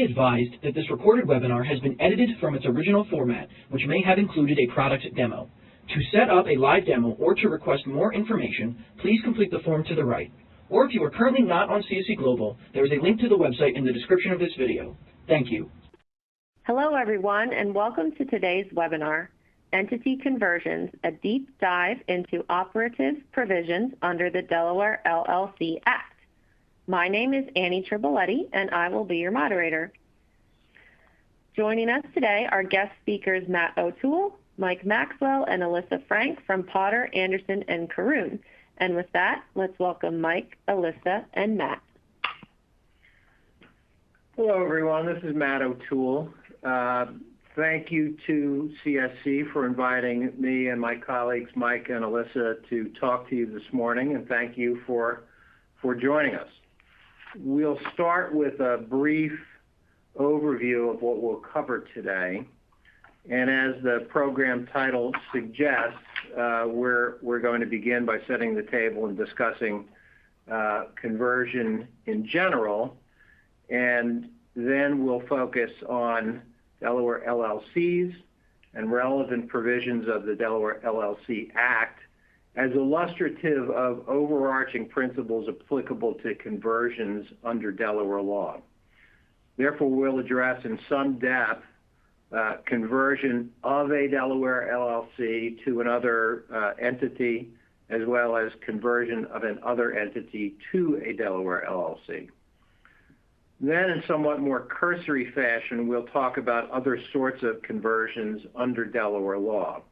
be advised that this recorded webinar has been edited from its original format, which may have included a product demo. To set up a live demo or to request more information, please complete the form to the right. Or if you are currently not on CSE Global, there is a link to the website in the description of this video. Thank you. Hello everyone, and welcome to today's webinar, Entity Conversions, a deep dive into operative provisions under the Delaware LLC Act. My name is Annie Triboletti, and I will be your moderator. Joining us today are guest speakers Matt O'Toole, Mike Maxwell, and Alyssa Frank from Potter, Anderson, and Caroon. And with that, let's welcome Mike, Alyssa, and Matt. Hello, everyone. This is Matt O'Toole. Thank you to CSC for inviting me and my colleagues Mike and Alyssa to talk to you this morning, and thank you for joining us. We'll start with a brief overview of what we'll cover today. And as the program title suggests, we're going to begin by setting the table and discussing conversion in general, and then we'll focus on Delaware LLCs and relevant provisions of the Delaware LLC Act as illustrative of overarching principles applicable to conversions under Delaware law. Therefore, we'll address in some depth conversion of a Delaware LLC to another entity, as well as conversion of another entity to a Delaware LLC. Then, in somewhat more cursory fashion, we'll talk about other sorts of conversions under Delaware law.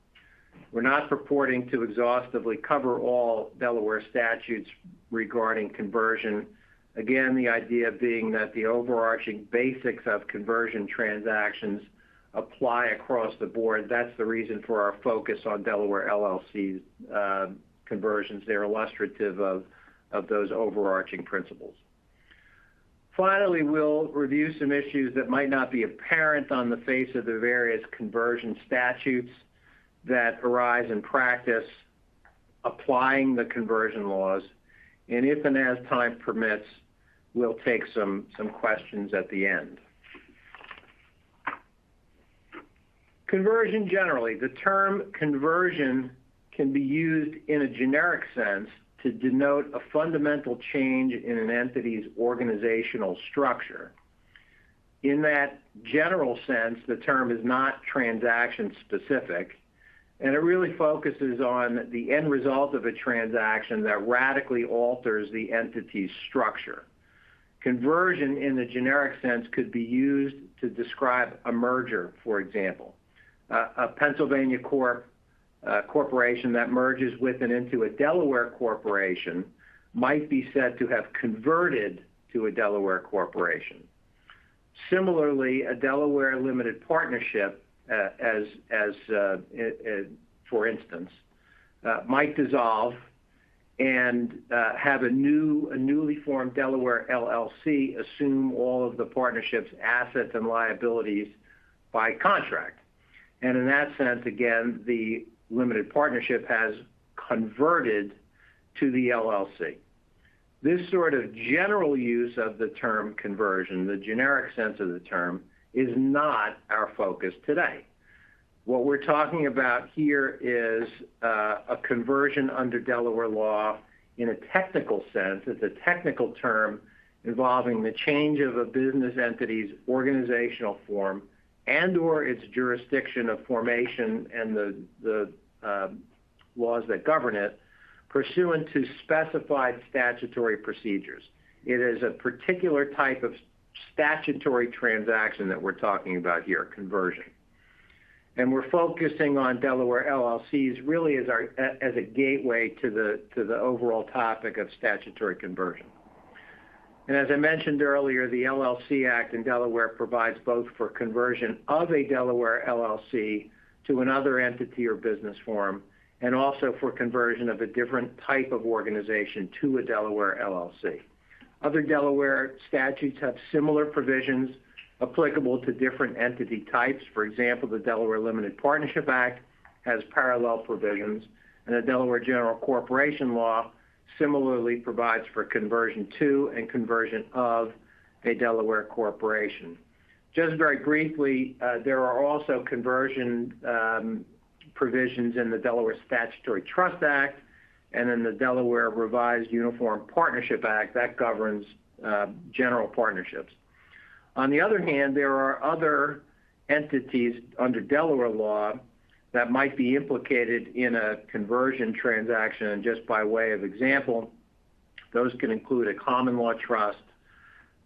We're not purporting to exhaustively cover all Delaware statutes regarding conversion. Again, the idea being that the overarching basics of conversion transactions apply across the board. That's the reason for our focus on Delaware LLC conversions. They're illustrative of those overarching principles. Finally, we'll review some issues that might not be apparent on the face of the various conversion statutes that arise in practice applying the conversion laws. And if and as time permits, we'll take some questions at the end. Conversion generally. The term conversion can be used in a generic sense to denote a fundamental change in an entity's organizational structure. In that general sense, the term is not transaction specific, and it really focuses on the end result of a transaction that radically alters the entity's structure. Conversion in the generic sense could be used to describe a merger, for example. A Pennsylvania corporation that merges with and into a Delaware corporation might be said to have converted to a Delaware corporation. Similarly, a Delaware limited partnership, for instance, might dissolve and have a newly formed Delaware LLC assume all of the partnership's assets and liabilities by contract. And in that sense, again, the limited partnership has converted to the LLC. This sort of general use of the term conversion, the generic sense of the term, is not our focus today. What we're talking about here is a conversion under Delaware law in a technical sense. It's a technical term involving the change of a business entity's organizational form and or its jurisdiction of formation and the laws that govern it pursuant to specified statutory procedures. It is a particular type of statutory transaction that we're talking about here, conversion. And we're focusing on Delaware LLCs really as a gateway to the overall topic of statutory conversion. And as I mentioned earlier, the LLC Act in Delaware provides both for conversion of a Delaware LLC to another entity or business form, and also for conversion of a different type of organization to a Delaware LLC. Other Delaware statutes have similar provisions applicable to different entity types. For example, the Delaware Limited Partnership Act has parallel provisions, and the Delaware General Corporation Law similarly provides for conversion to and conversion of a Delaware corporation. Just very briefly, there are also conversion provisions in the Delaware Statutory Trust Act and in the Delaware Revised Uniform Partnership Act that governs general partnerships. On the other hand, there are other entities under Delaware law that might be implicated in a conversion transaction. And just by way of example, those can include a common law trust,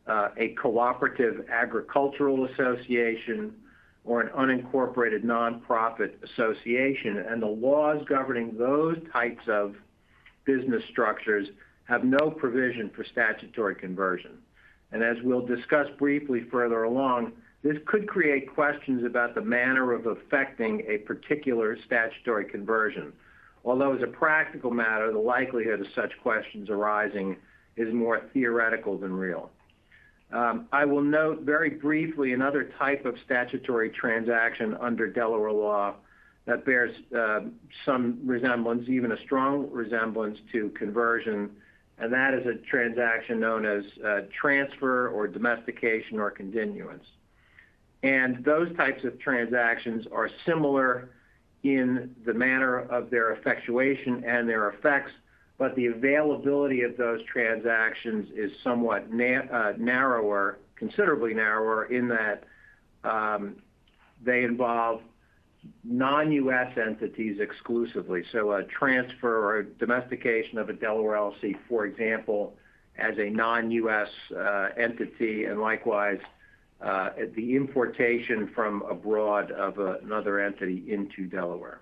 a cooperative agricultural association, or an unincorporated nonprofit association. And the laws governing those types of business structures have no provision for statutory conversion. And as we'll discuss briefly further along, this could create questions about the manner of effecting a particular statutory conversion. Although as a practical matter, the likelihood of such questions arising is more theoretical than real. I will note very briefly another type of statutory transaction under Delaware law that bears some resemblance, even a strong resemblance to conversion, and that is a transaction known as transfer or domestication or continuance. And those types of transactions are similar in the manner of their effectuation and their effects, but the availability of those transactions is somewhat narrower, considerably narrower, in that they involve non-U.S. entities exclusively. So a transfer or a domestication of a Delaware LLC, for example, as a non-U.S. entity, and likewise the importation from abroad of another entity into Delaware.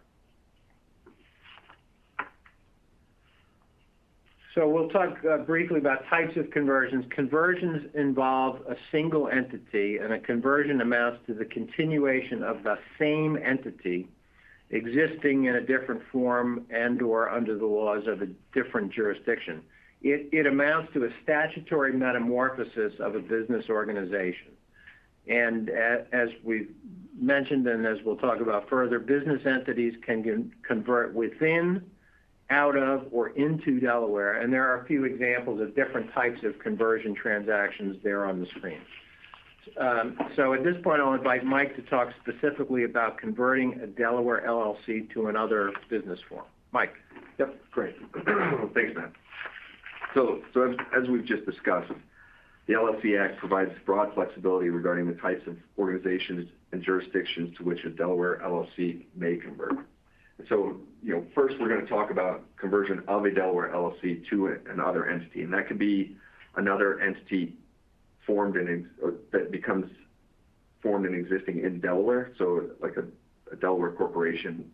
So we'll talk briefly about types of conversions. Conversions involve a single entity, and a conversion amounts to the continuation of the same entity existing in a different form and or under the laws of a different jurisdiction. It amounts to a statutory metamorphosis of a business organization. And as we've mentioned, and as we'll talk about further, business entities can convert within, out of, or into Delaware. And there are a few examples of different types of conversion transactions there on the screen. So at this point, I'll invite Mike to talk specifically about converting a Delaware LLC to another business form. Mike. Yep, great. Thanks, Matt. So as we've just discussed, the LLC Act provides broad flexibility regarding the types of organizations and jurisdictions to which a Delaware LLC may convert. And so, first we're going to talk about conversion of a Delaware LLC to another entity, and that could be another entity formed that becomes formed and existing in Delaware. So, like a Delaware corporation,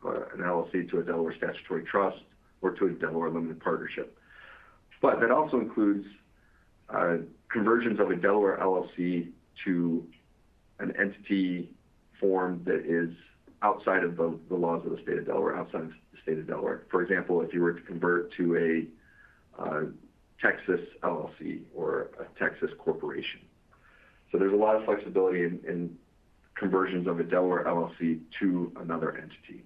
an LLC to a Delaware statutory trust, or to a Delaware limited partnership. But that also includes conversions of a Delaware LLC to an entity form that is outside of the laws of the state of Delaware, outside of the state of Delaware. For example, if you were to convert to a Texas LLC or a Texas corporation. So there's a lot of flexibility in conversions of a Delaware LLC to another entity.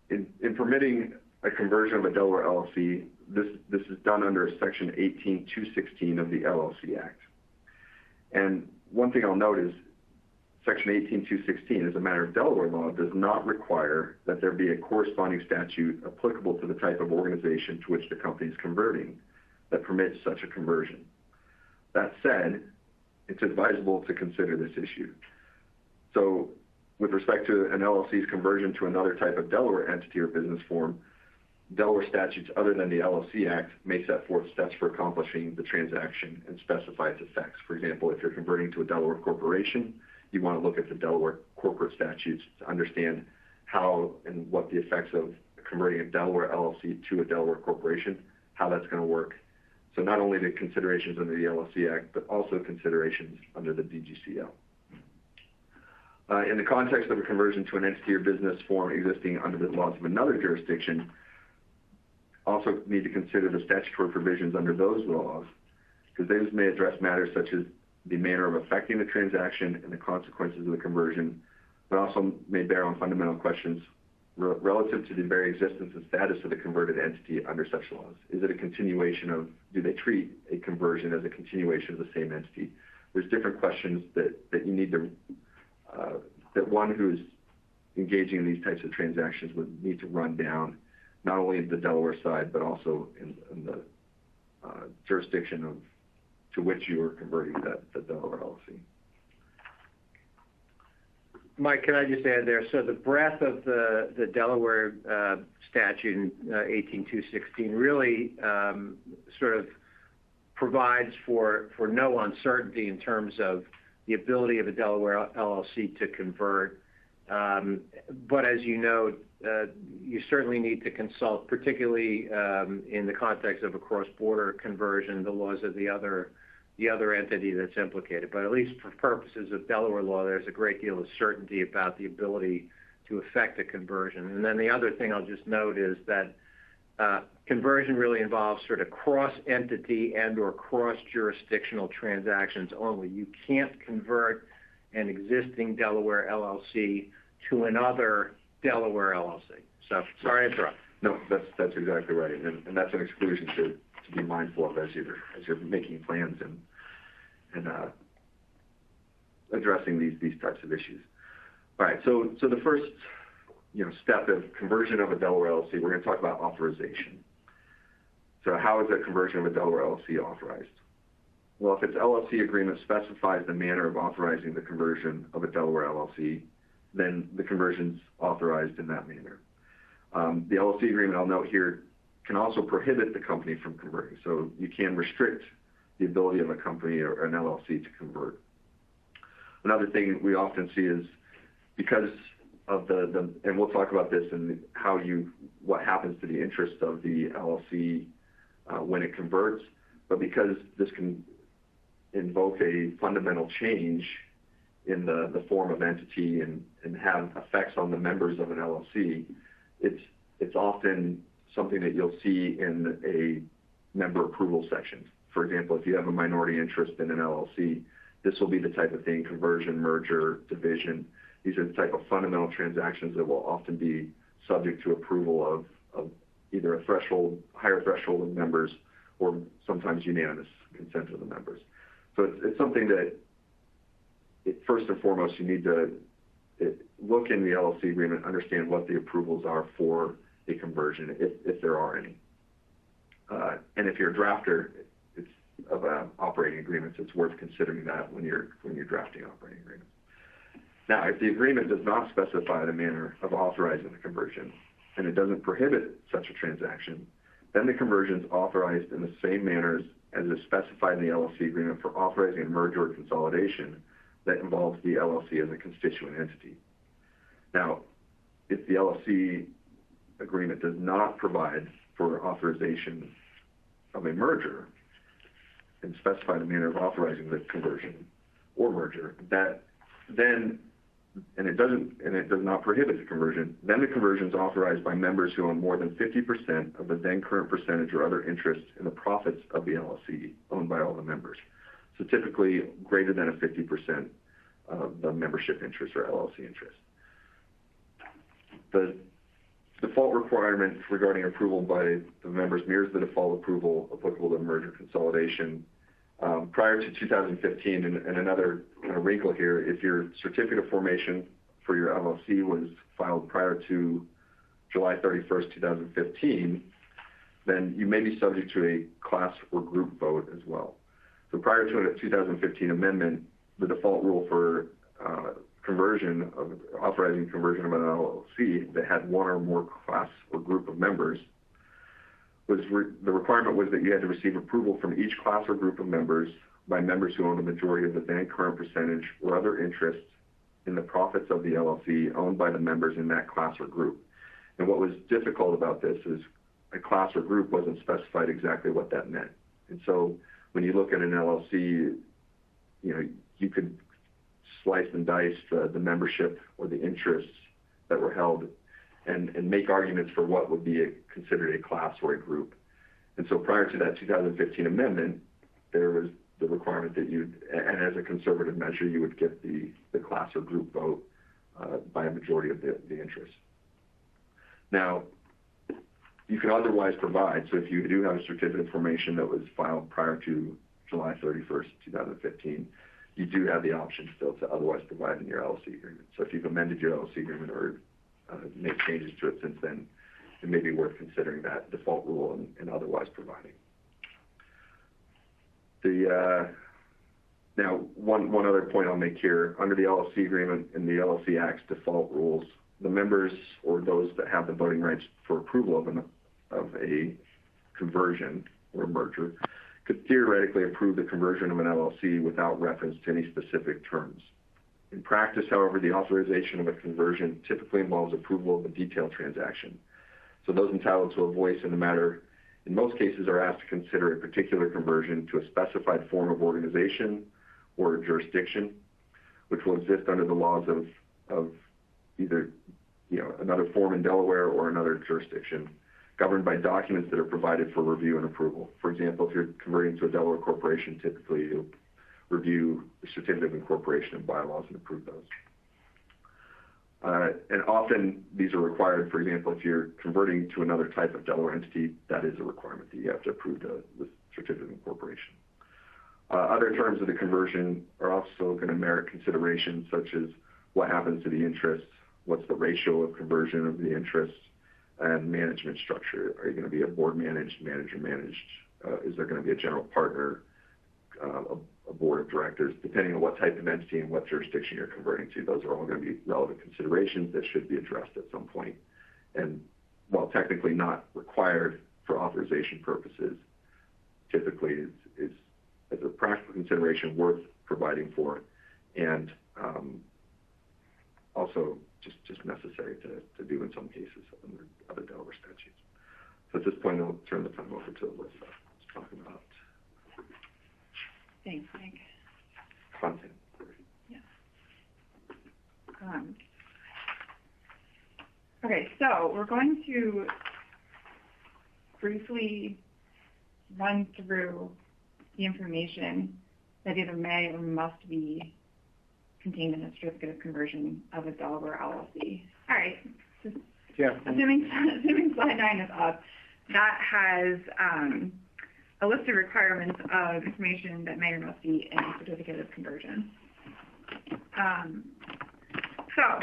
In permitting a conversion of a Delaware LLC, this is done under Section 18216 of the LLC Act. And one thing I'll note is Section 18216, as a matter of Delaware law, does not require that there be a corresponding statute applicable to the type of organization to which the company is converting that permits such a conversion. That said, it's advisable to consider this issue. So with respect to an LLC's conversion to another type of Delaware entity or business form, Delaware statutes other than the LLC Act may set forth steps for accomplishing the transaction and specify its effects. For example, if you're converting to a Delaware corporation, you want to look at the Delaware corporate statutes to understand how and what the effects of converting a Delaware LLC to a Delaware corporation, how that's going to work. So not only the considerations under the LLC Act, but also considerations under the DGCL. In the context of a conversion to an entity or business form existing under the laws of another jurisdiction, also need to consider the statutory provisions under those laws, because those may address matters such as the manner of effecting the transaction and the consequences of the conversion, but also may bear on fundamental questions relative to the very existence and status of the converted entity under such laws. Is it a continuation of, do they treat a conversion as a continuation of the same entity? There's different questions that you need to, that one who's engaging in these types of transactions would need to run down, not only the Delaware side, but also in the jurisdiction to which you are converting the Delaware LLC. Mike, can I just add there? So the breadth of the Delaware statute in 18216 really sort of provides for no uncertainty in terms of the ability of a Delaware LLC to convert. But as you know, you certainly need to consult, particularly in the context of a cross-border conversion, the laws of the other entity that's implicated. But at least for purposes of Delaware law, there's a great deal of certainty about the ability to effect a conversion. And then the other thing I'll just note is that conversion really involves sort of cross-entity and or cross-jurisdictional transactions only. You can't convert an existing Delaware LLC to another Delaware LLC. So sorry to interrupt. No, that's exactly right, and that's an exclusion to be mindful of as you're making plans and addressing these types of issues. All right, so the first step of conversion of a Delaware LLC, we're going to talk about authorization. So how is a conversion of a Delaware LLC authorized? Well, if its LLC agreement specifies the manner of authorizing the conversion of a Delaware LLC, then the conversion's authorized in that manner. The LLC agreement, I'll note here, can also prohibit the company from converting. So you can restrict the ability of a company or an LLC to convert. Another thing we often see is because of and we'll talk about this and what happens to the interest of the LLC when it converts, but because this can invoke a fundamental change in the form of entity and have effects on the members of an LLC, it's often something that you'll see in a member approval section. For example, if you have a minority interest in an LLC, this will be the type of thing: conversion, merger, division. These are the type of fundamental transactions that will often be subject to approval of either a higher threshold of members, or sometimes unanimous consent of the members. So it's something that, first and foremost, you need to look in the LLC agreement, understand what the approvals are for a conversion, if there are any. And if you're a drafter of operating agreements, it's worth considering that when you're drafting operating agreements. Now, if the agreement does not specify the manner of authorizing the conversion, and it doesn't prohibit such a transaction, then the conversion is authorized in the same manner as is specified in the LLC agreement for authorizing a merger or consolidation that involves the LLC as a constituent entity. Now, if the LLC agreement does not provide for authorization of a merger and specify the manner of authorizing the conversion or merger, and it does not prohibit the conversion, then the conversion is authorized by members who own more than 50% of the then current percentage or other interest in the profits of the LLC owned by all the members. So typically greater than a 50% of the membership interest or LLC interest. The default requirement regarding approval by the members mirrors the default approval applicable to merger consolidation. Prior to 2015, and another kind of wrinkle here, if your certificate of formation for your LLC was filed prior to July 31st, 2015, then you may be subject to a class or group vote as well. So prior to a 2015 amendment, the default rule for authorizing conversion of an LLC that had one or more class or group of members the requirement was that you had to receive approval from each class or group of members by members who owned a majority of the then current percentage or other interests in the profits of the LLC owned by the members in that class or group. And what was difficult about this is a class or group wasn't specified exactly what that meant. And so when you look at an LLC, you could slice and dice the membership or the interests that were held and make arguments for what would be considered a class or a group. And so prior to that 2015 amendment, there was the requirement that and as a conservative measure, you would get the class or group vote by a majority of the interest. Now, you can otherwise provide, so if you do have a certificate of formation that was filed prior to July 31st, 2015, you do have the option still to otherwise provide in your LLC agreement. So if you've amended your LLC agreement or made changes to it since then, it may be worth considering that default rule and otherwise providing. Now, one other point I'll make here, under the LLC agreement and the LLC Act's default rules, the members or those that have the voting rights for approval of a conversion or a merger could theoretically approve the conversion of an LLC without reference to any specific terms. In practice, however, the authorization of a conversion typically involves approval of a detailed transaction. So those entitled to a voice in the matter, in most cases, are asked to consider a particular conversion to a specified form of organization or jurisdiction, which will exist under the laws of either another form in Delaware or another jurisdiction, governed by documents that are provided for review and approval. For example, if you're converting to a Delaware corporation, typically you'll review the certificate of incorporation and bylaws and approve those. And often these are required. For example, if you're converting to another type of Delaware entity, that is a requirement that you have to approve the certificate of incorporation. Other terms of the conversion are also going to merit consideration, such as what happens to the interests, what's the ratio of conversion of the interests, and management structure. Are you going to be a board managed, manager managed? Is there going to be a general partner, a board of directors? Depending on what type of entity and what jurisdiction you're converting to, those are all going to be relevant considerations that should be addressed at some point. And while technically not required for authorization purposes, typically is as a practical consideration worth providing for, and also just necessary to do in some cases under other Delaware statutes. So at this point, I'll turn the time over to Alyssa to talk about. Thanks, Mike. Content. Yeah. Okay, so we're going to briefly run through the information that either may or must be contained in a certificate of conversion of a Delaware LLC. All right. So assuming slide 9 is up, that has a list of requirements of information that may or must be in a certificate of conversion. So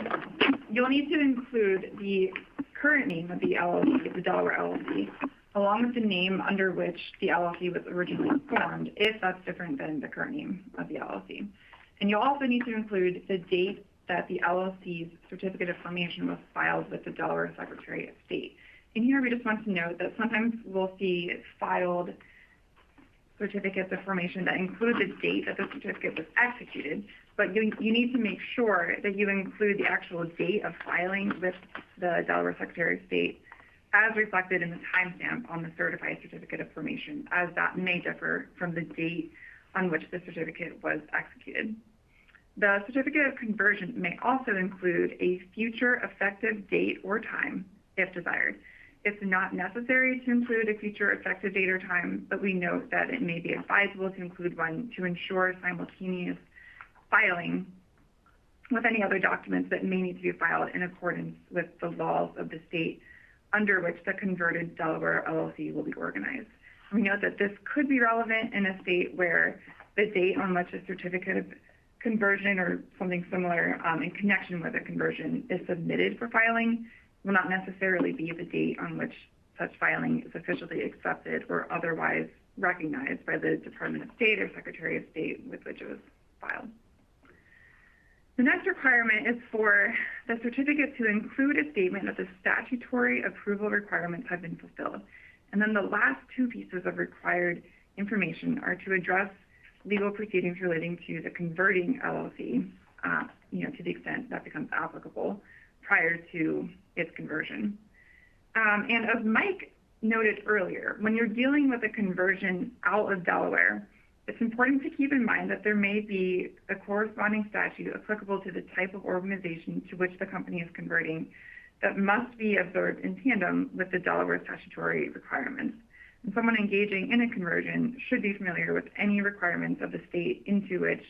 you'll need to include the current name of the LLC, the Delaware LLC, along with the name under which the LLC was originally formed, if that's different than the current name of the LLC. And you'll also need to include the date that the LLC's certificate of formation was filed with the Delaware Secretary of State. And here we just want to note that sometimes we'll see filed certificates of formation that include the date that the certificate was executed, but you need to make sure that you include the actual date of filing with the Delaware Secretary of State as reflected in the timestamp on the certified certificate of formation, as that may differ from the date on which the certificate was executed. The certificate of conversion may also include a future effective date or time, if desired. It's not necessary to include a future effective date or time, but we note that it may be advisable to include one to ensure simultaneous filing with any other documents that may need to be filed in accordance with the laws of the state under which the converted Delaware LLC will be organized. We note that this could be relevant in a state where the date on which a certificate of conversion or something similar in connection with a conversion is submitted for filing will not necessarily be the date on which such filing is officially accepted or otherwise recognized by the Department of State or Secretary of State with which it was filed. The next requirement is for the certificate to include a statement that the statutory approval requirements have been fulfilled. And then the last two pieces of required information are to address legal proceedings relating to the converting LLC, to the extent that becomes applicable prior to its conversion. And as Mike noted earlier, when you're dealing with a conversion out of Delaware, it's important to keep in mind that there may be a corresponding statute applicable to the type of organization to which the company is converting that must be observed in tandem with the Delaware statutory requirements. And someone engaging in a conversion should be familiar with any requirements of the state into which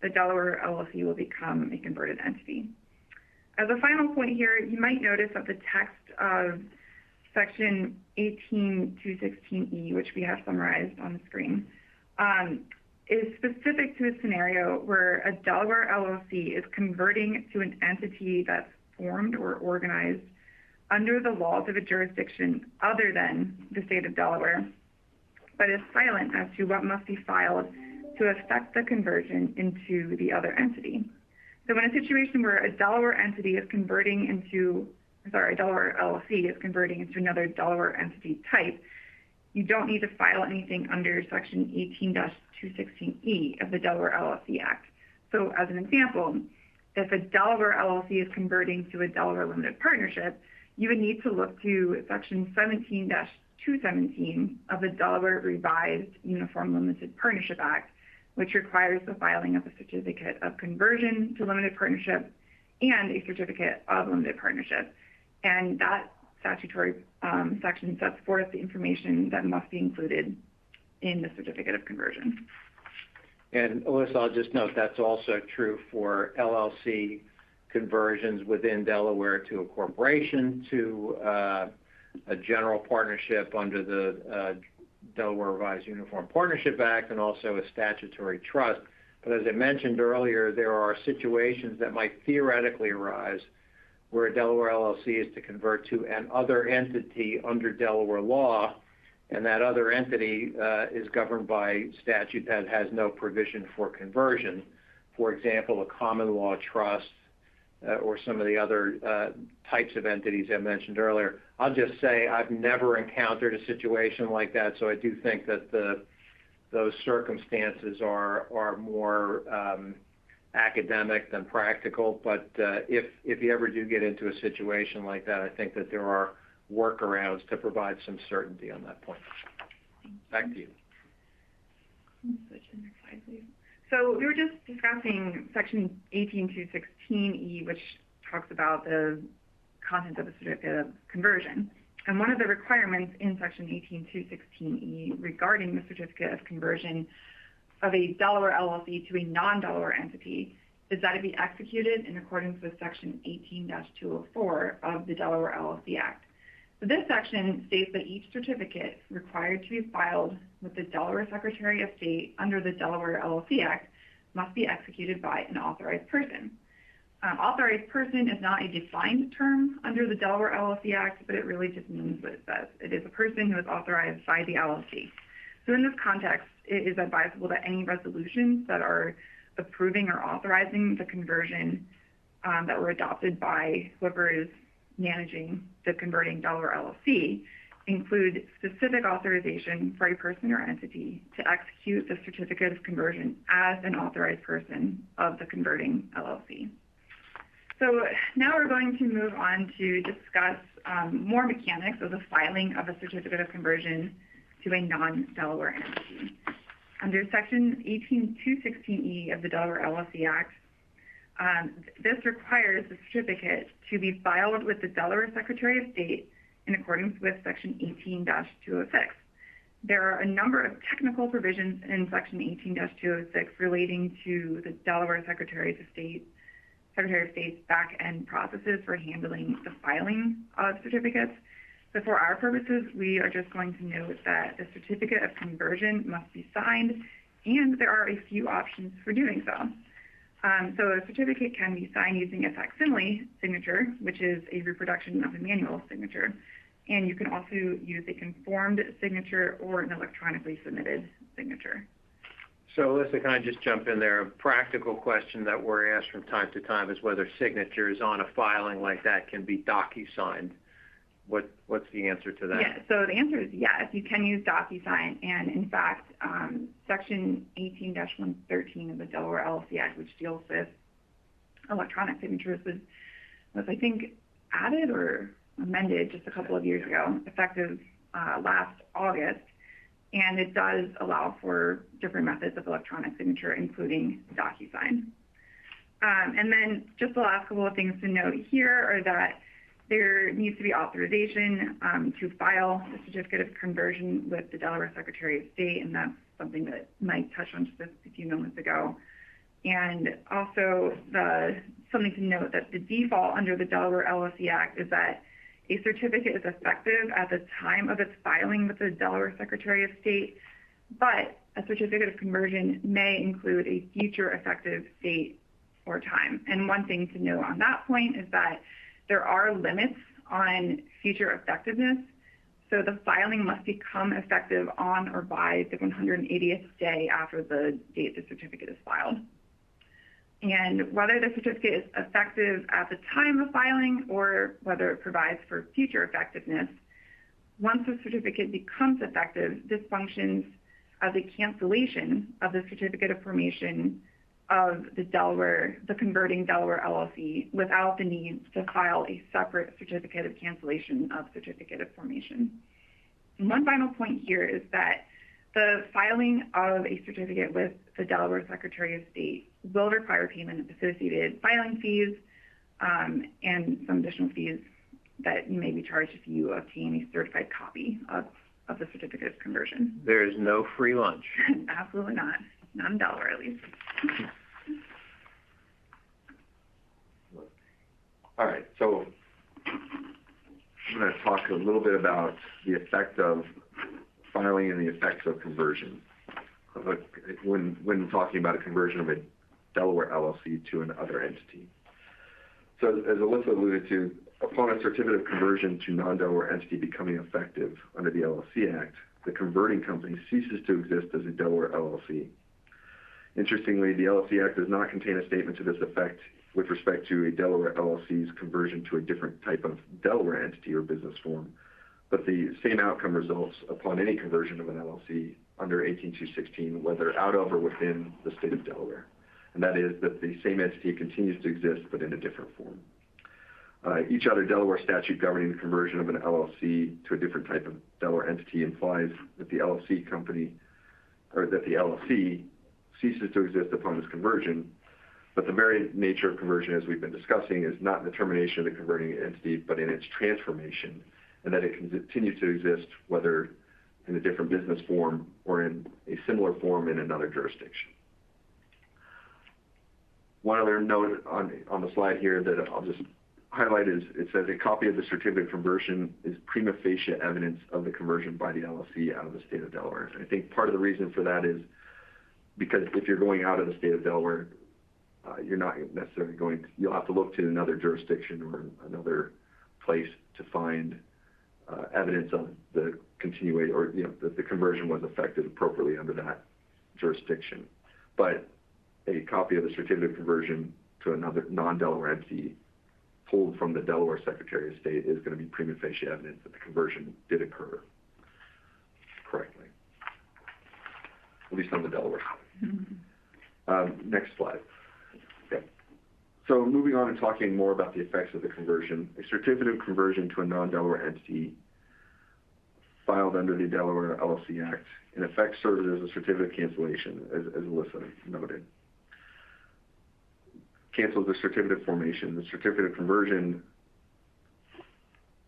the Delaware LLC will become a converted entity. As a final point here, you might notice that the text of Section 18216E, which we have summarized on the screen, is specific to a scenario where a Delaware LLC is converting to an entity that's formed or organized under the laws of a jurisdiction other than the state of Delaware, but is silent as to what must be filed to effect the conversion into the other entity. So in a situation where a Delaware entity is converting into, a Delaware LLC is converting into another Delaware entity type, you don't need to file anything under Section 18-216E of the Delaware LLC Act. So as an example, if a Delaware LLC is converting to a Delaware limited partnership, you would need to look to Section 17-217 of the Delaware Revised Uniform Limited Partnership Act, which requires the filing of a certificate of conversion to limited partnership and a certificate of limited partnership. And that statutory section sets forth the information that must be included in the certificate of conversion. And Alyssa, I'll just note that's also true for LLC conversions within Delaware to a corporation, to a general partnership under the Delaware Revised Uniform Partnership Act, and also a statutory trust. But as I mentioned earlier, there are situations that might theoretically arise where a Delaware LLC is to convert to an other entity under Delaware law, and that other entity is governed by statute that has no provision for conversion. For example, a common law trust or some of the other types of entities I mentioned earlier. I'll just say I've never encountered a situation like that, so I do think that those circumstances are more academic than practical. But if you ever do get into a situation like that, I think that there are workarounds to provide some certainty on that point. Back to you. Switch to the next slide, please. So we were just discussing Section 18216E, which talks about the content of a certificate of conversion. And one of the requirements in Section 18216E regarding the certificate of conversion of a Delaware LLC to a non-Delaware entity is that it be executed in accordance with Section 18-204 of the Delaware LLC Act. So this section states that each certificate required to be filed with the Delaware Secretary of State under the Delaware LLC Act must be executed by an authorized person. Authorized person is not a defined term under the Delaware LLC Act, but it really just means what it says. It is a person who is authorized by the LLC. So in this context, it is advisable that any resolutions that are approving or authorizing the conversion that were adopted by whoever is managing the converting Delaware LLC include specific authorization for a person or entity to execute the certificate of conversion as an authorized person of the converting LLC. So now we're going to move on to discuss more mechanics of the filing of a certificate of conversion to a non-Delaware entity. Under Section 18216E of the Delaware LLC Act, this requires the certificate to be filed with the Delaware Secretary of State in accordance with Section 18-206. There are a number of technical provisions in Section 18-206 relating to the Delaware Secretary of State's back-end processes for handling the filing of certificates. So for our purposes, we are just going to note that the certificate of conversion must be signed, and there are a few options for doing so. So a certificate can be signed using a facsimile signature, which is a reproduction of a manual signature. And you can also use a conformed signature or an electronically submitted signature. So Alyssa, can I just jump in there? A practical question that we're asked from time to time is whether signatures on a filing like that can be docu-signed. What's the answer to that? Yeah, so the answer is yes, you can use DocuSign, and in fact, Section 18-113 of the Delaware LLC Act, which deals with electronic signatures, was I think added or amended just a couple of years ago, effective last August, and it does allow for different methods of electronic signature, including DocuSign. And then just the last couple of things to note here are that there needs to be authorization to file the certificate of conversion with the Delaware Secretary of State, and that's something that Mike touched on just a few moments ago. And also something to note that the default under the Delaware LLC Act is that a certificate is effective at the time of its filing with the Delaware Secretary of State, but a certificate of conversion may include a future effective date or time. And one thing to note on that point is that there are limits on future effectiveness. So the filing must become effective on or by the 180th day after the date the certificate is filed. And whether the certificate is effective at the time of filing or whether it provides for future effectiveness, once the certificate becomes effective, this functions as a cancellation of the certificate of formation of the converting Delaware LLC without the need to file a separate certificate of cancellation of certificate of formation. And one final point here is that the filing of a certificate with the Delaware Secretary of State will require payment of associated filing fees and some additional fees that you may be charged if you obtain a certified copy of the certificate of conversion. There is no free lunch. Absolutely not. Not in Delaware, at least. All right, so I'm going to talk a little bit about the effect of filing and the effects of conversion when talking about a conversion of a Delaware LLC to another entity. So as Alyssa alluded to, upon a certificate of conversion to non-Delaware entity becoming effective under the LLC Act, the converting company ceases to exist as a Delaware LLC. Interestingly, the LLC Act does not contain a statement to this effect with respect to a Delaware LLC's conversion to a different type of Delaware entity or business form, but the same outcome results upon any conversion of an LLC under 18216, whether out of or within the state of Delaware. And that is that the same entity continues to exist, but in a different form. Each other Delaware statute governing the conversion of an LLC to a different type of Delaware entity implies that the LLC company, or that the LLC ceases to exist upon its conversion, but the very nature of conversion, as we've been discussing, is not in the termination of the converting entity, but in its transformation, and that it can continue to exist whether in a different business form or in a similar form in another jurisdiction. One other note on the slide here that I'll just highlight is it says a copy of the certificate of conversion is prima facie evidence of the conversion by the LLC out of the state of Delaware. And I think part of the reason for that is because if you're going out of the state of Delaware, you're not necessarily you'll have to look to another jurisdiction or another place to find evidence of the continuation, or that the conversion was effected appropriately under that jurisdiction. But a copy of the certificate of conversion to another non-Delaware entity pulled from the Delaware Secretary of State is going to be prima facie evidence that the conversion did occur correctly, at least on the Delaware side. Next slide. Okay. So moving on and talking more about the effects of the conversion, a certificate of conversion to a non-Delaware entity filed under the Delaware LLC Act in effect serves as a certificate of cancellation, as Alyssa noted. Cancels the certificate of formation. The certificate of conversion,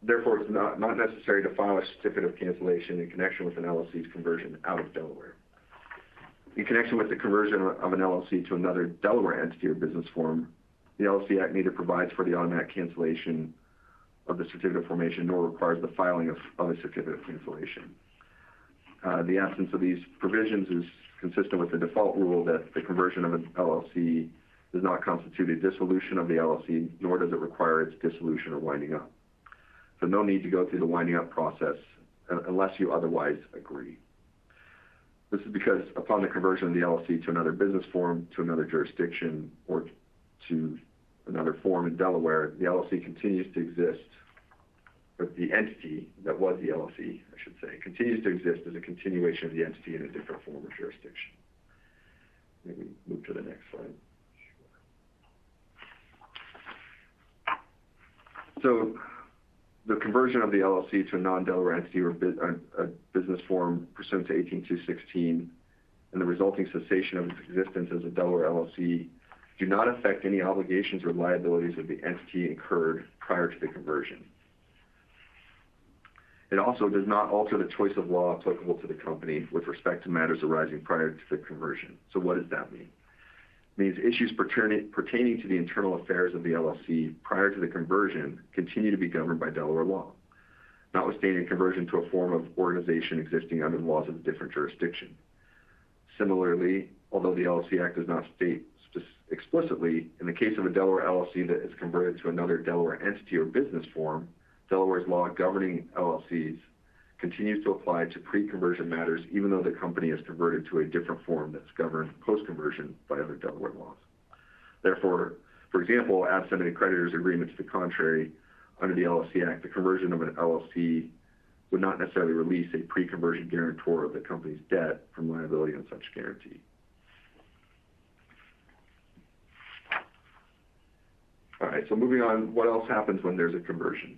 therefore, it's not necessary to file a certificate of cancellation in connection with an LLC's conversion out of Delaware. In connection with the conversion of an LLC to another Delaware entity or business form, the LLC Act neither provides for the automatic cancellation of the certificate of formation nor requires the filing of a certificate of cancellation. The absence of these provisions is consistent with the default rule that the conversion of an LLC does not constitute a dissolution of the LLC, nor does it require its dissolution or winding up. So no need to go through the winding up process unless you otherwise agree. This is because upon the conversion of the LLC to another business form, to another jurisdiction, or to another form in Delaware, the LLC continues to exist, or the entity that was the LLC, I should say, continues to exist as a continuation of the entity in a different form or jurisdiction. Maybe move to the next slide. So the conversion of the LLC to a non-Delaware entity or a business form pursuant to 18216 and the resulting cessation of its existence as a Delaware LLC do not affect any obligations or liabilities of the entity incurred prior to the conversion. It also does not alter the choice of law applicable to the company with respect to matters arising prior to the conversion. So what does that mean? means issues pertaining to the internal affairs of the LLC prior to the conversion continue to be governed by Delaware law, notwithstanding conversion to a form of organization existing under the laws of a different jurisdiction. Similarly, although the LLC Act does not state explicitly, in the case of a Delaware LLC that is converted to another Delaware entity or business form, Delaware's law governing LLCs continues to apply to pre-conversion matters, even though the company is converted to a different form that's governed post-conversion by other Delaware laws. Therefore, for example, absent any creditors' agreement to the contrary, under the LLC Act, the conversion of an LLC would not necessarily release a pre-conversion guarantor of the company's debt from liability on such guarantee. All right, so moving on, what else happens when there's a conversion?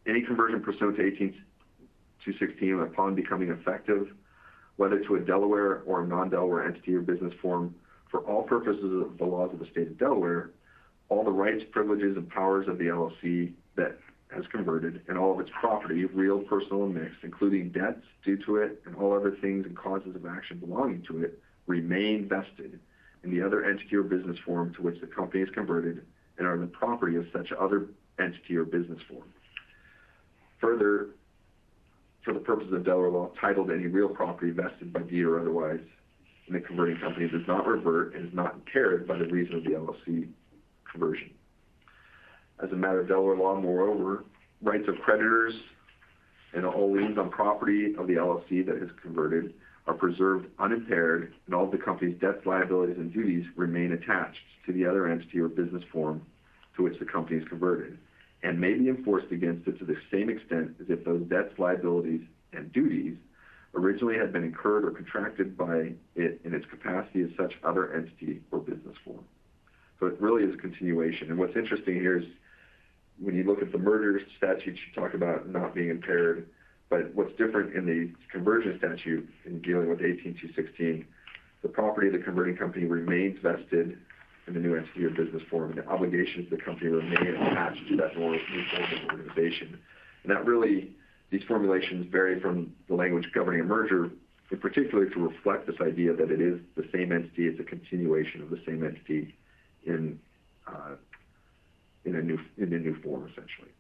Any conversion pursuant to 18216 upon becoming effective, whether to a Delaware or a non-Delaware entity or business form, for all purposes of the laws of the state of Delaware, all the rights, privileges, and powers of the LLC that has converted, and all of its property, real, personal, and mixed, including debts due to it and all other things and causes of action belonging to it, remain vested in the other entity or business form to which the company is converted and are the property of such other entity or business form. Further, for the purposes of Delaware law, title to any real property vested by deed or otherwise in the converting company does not revert and is not impaired by the reason of the LLC conversion. As a matter of Delaware law, moreover, rights of creditors and all liens on property of the LLC that is converted are preserved unimpaired, and all of the company's debts, liabilities, and duties remain attached to the other entity or business form to which the company is converted, and may be enforced against it to the same extent as if those debts, liabilities, and duties originally had been incurred or contracted by it in its capacity as such other entity or business form. So it really is a continuation. And what's interesting here is when you look at the merger statutes, you talk about not being impaired, but what's different in the conversion statute in dealing with 18216, the property of the converting company remains vested in the new entity or business form, and the obligations of the company remain attached to that new form of organization. And that really, these formulations vary from the language governing a merger, in particular to reflect this idea that it is the same entity, it's a continuation of the same entity in a new form, essentially.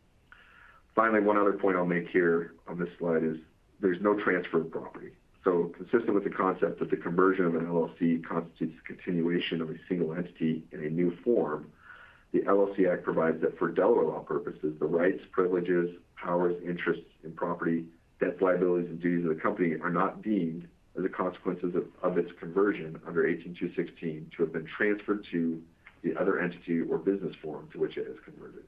Finally, one other point I'll make here on this slide is there's no transfer of property. So consistent with the concept that the conversion of an LLC constitutes the continuation of a single entity in a new form, the LLC Act provides that for Delaware law purposes, the rights, privileges, powers, interests in property, debts, liabilities, and duties of the company are not deemed as a consequence of its conversion under 18216 to have been transferred to the other entity or business form to which it is converted.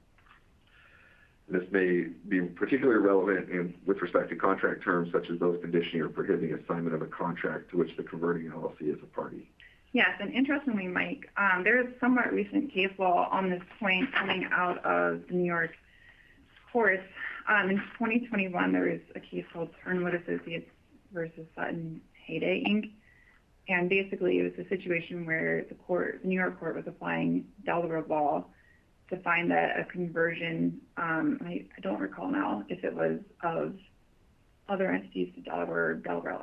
This may be particularly relevant with respect to contract terms such as those conditioning or prohibiting assignment of a contract to which the converting LLC is a party. Yes, and interestingly, Mike, there is somewhat recent case law on this point coming out of the New York courts. In 2021, there was a case called Turnwood Associates versus Sutton Heyday, Inc. And basically, it was a situation where the New York court was applying Delaware law to find that a conversion, I don't recall now if it was of other entities to Delaware or Delaware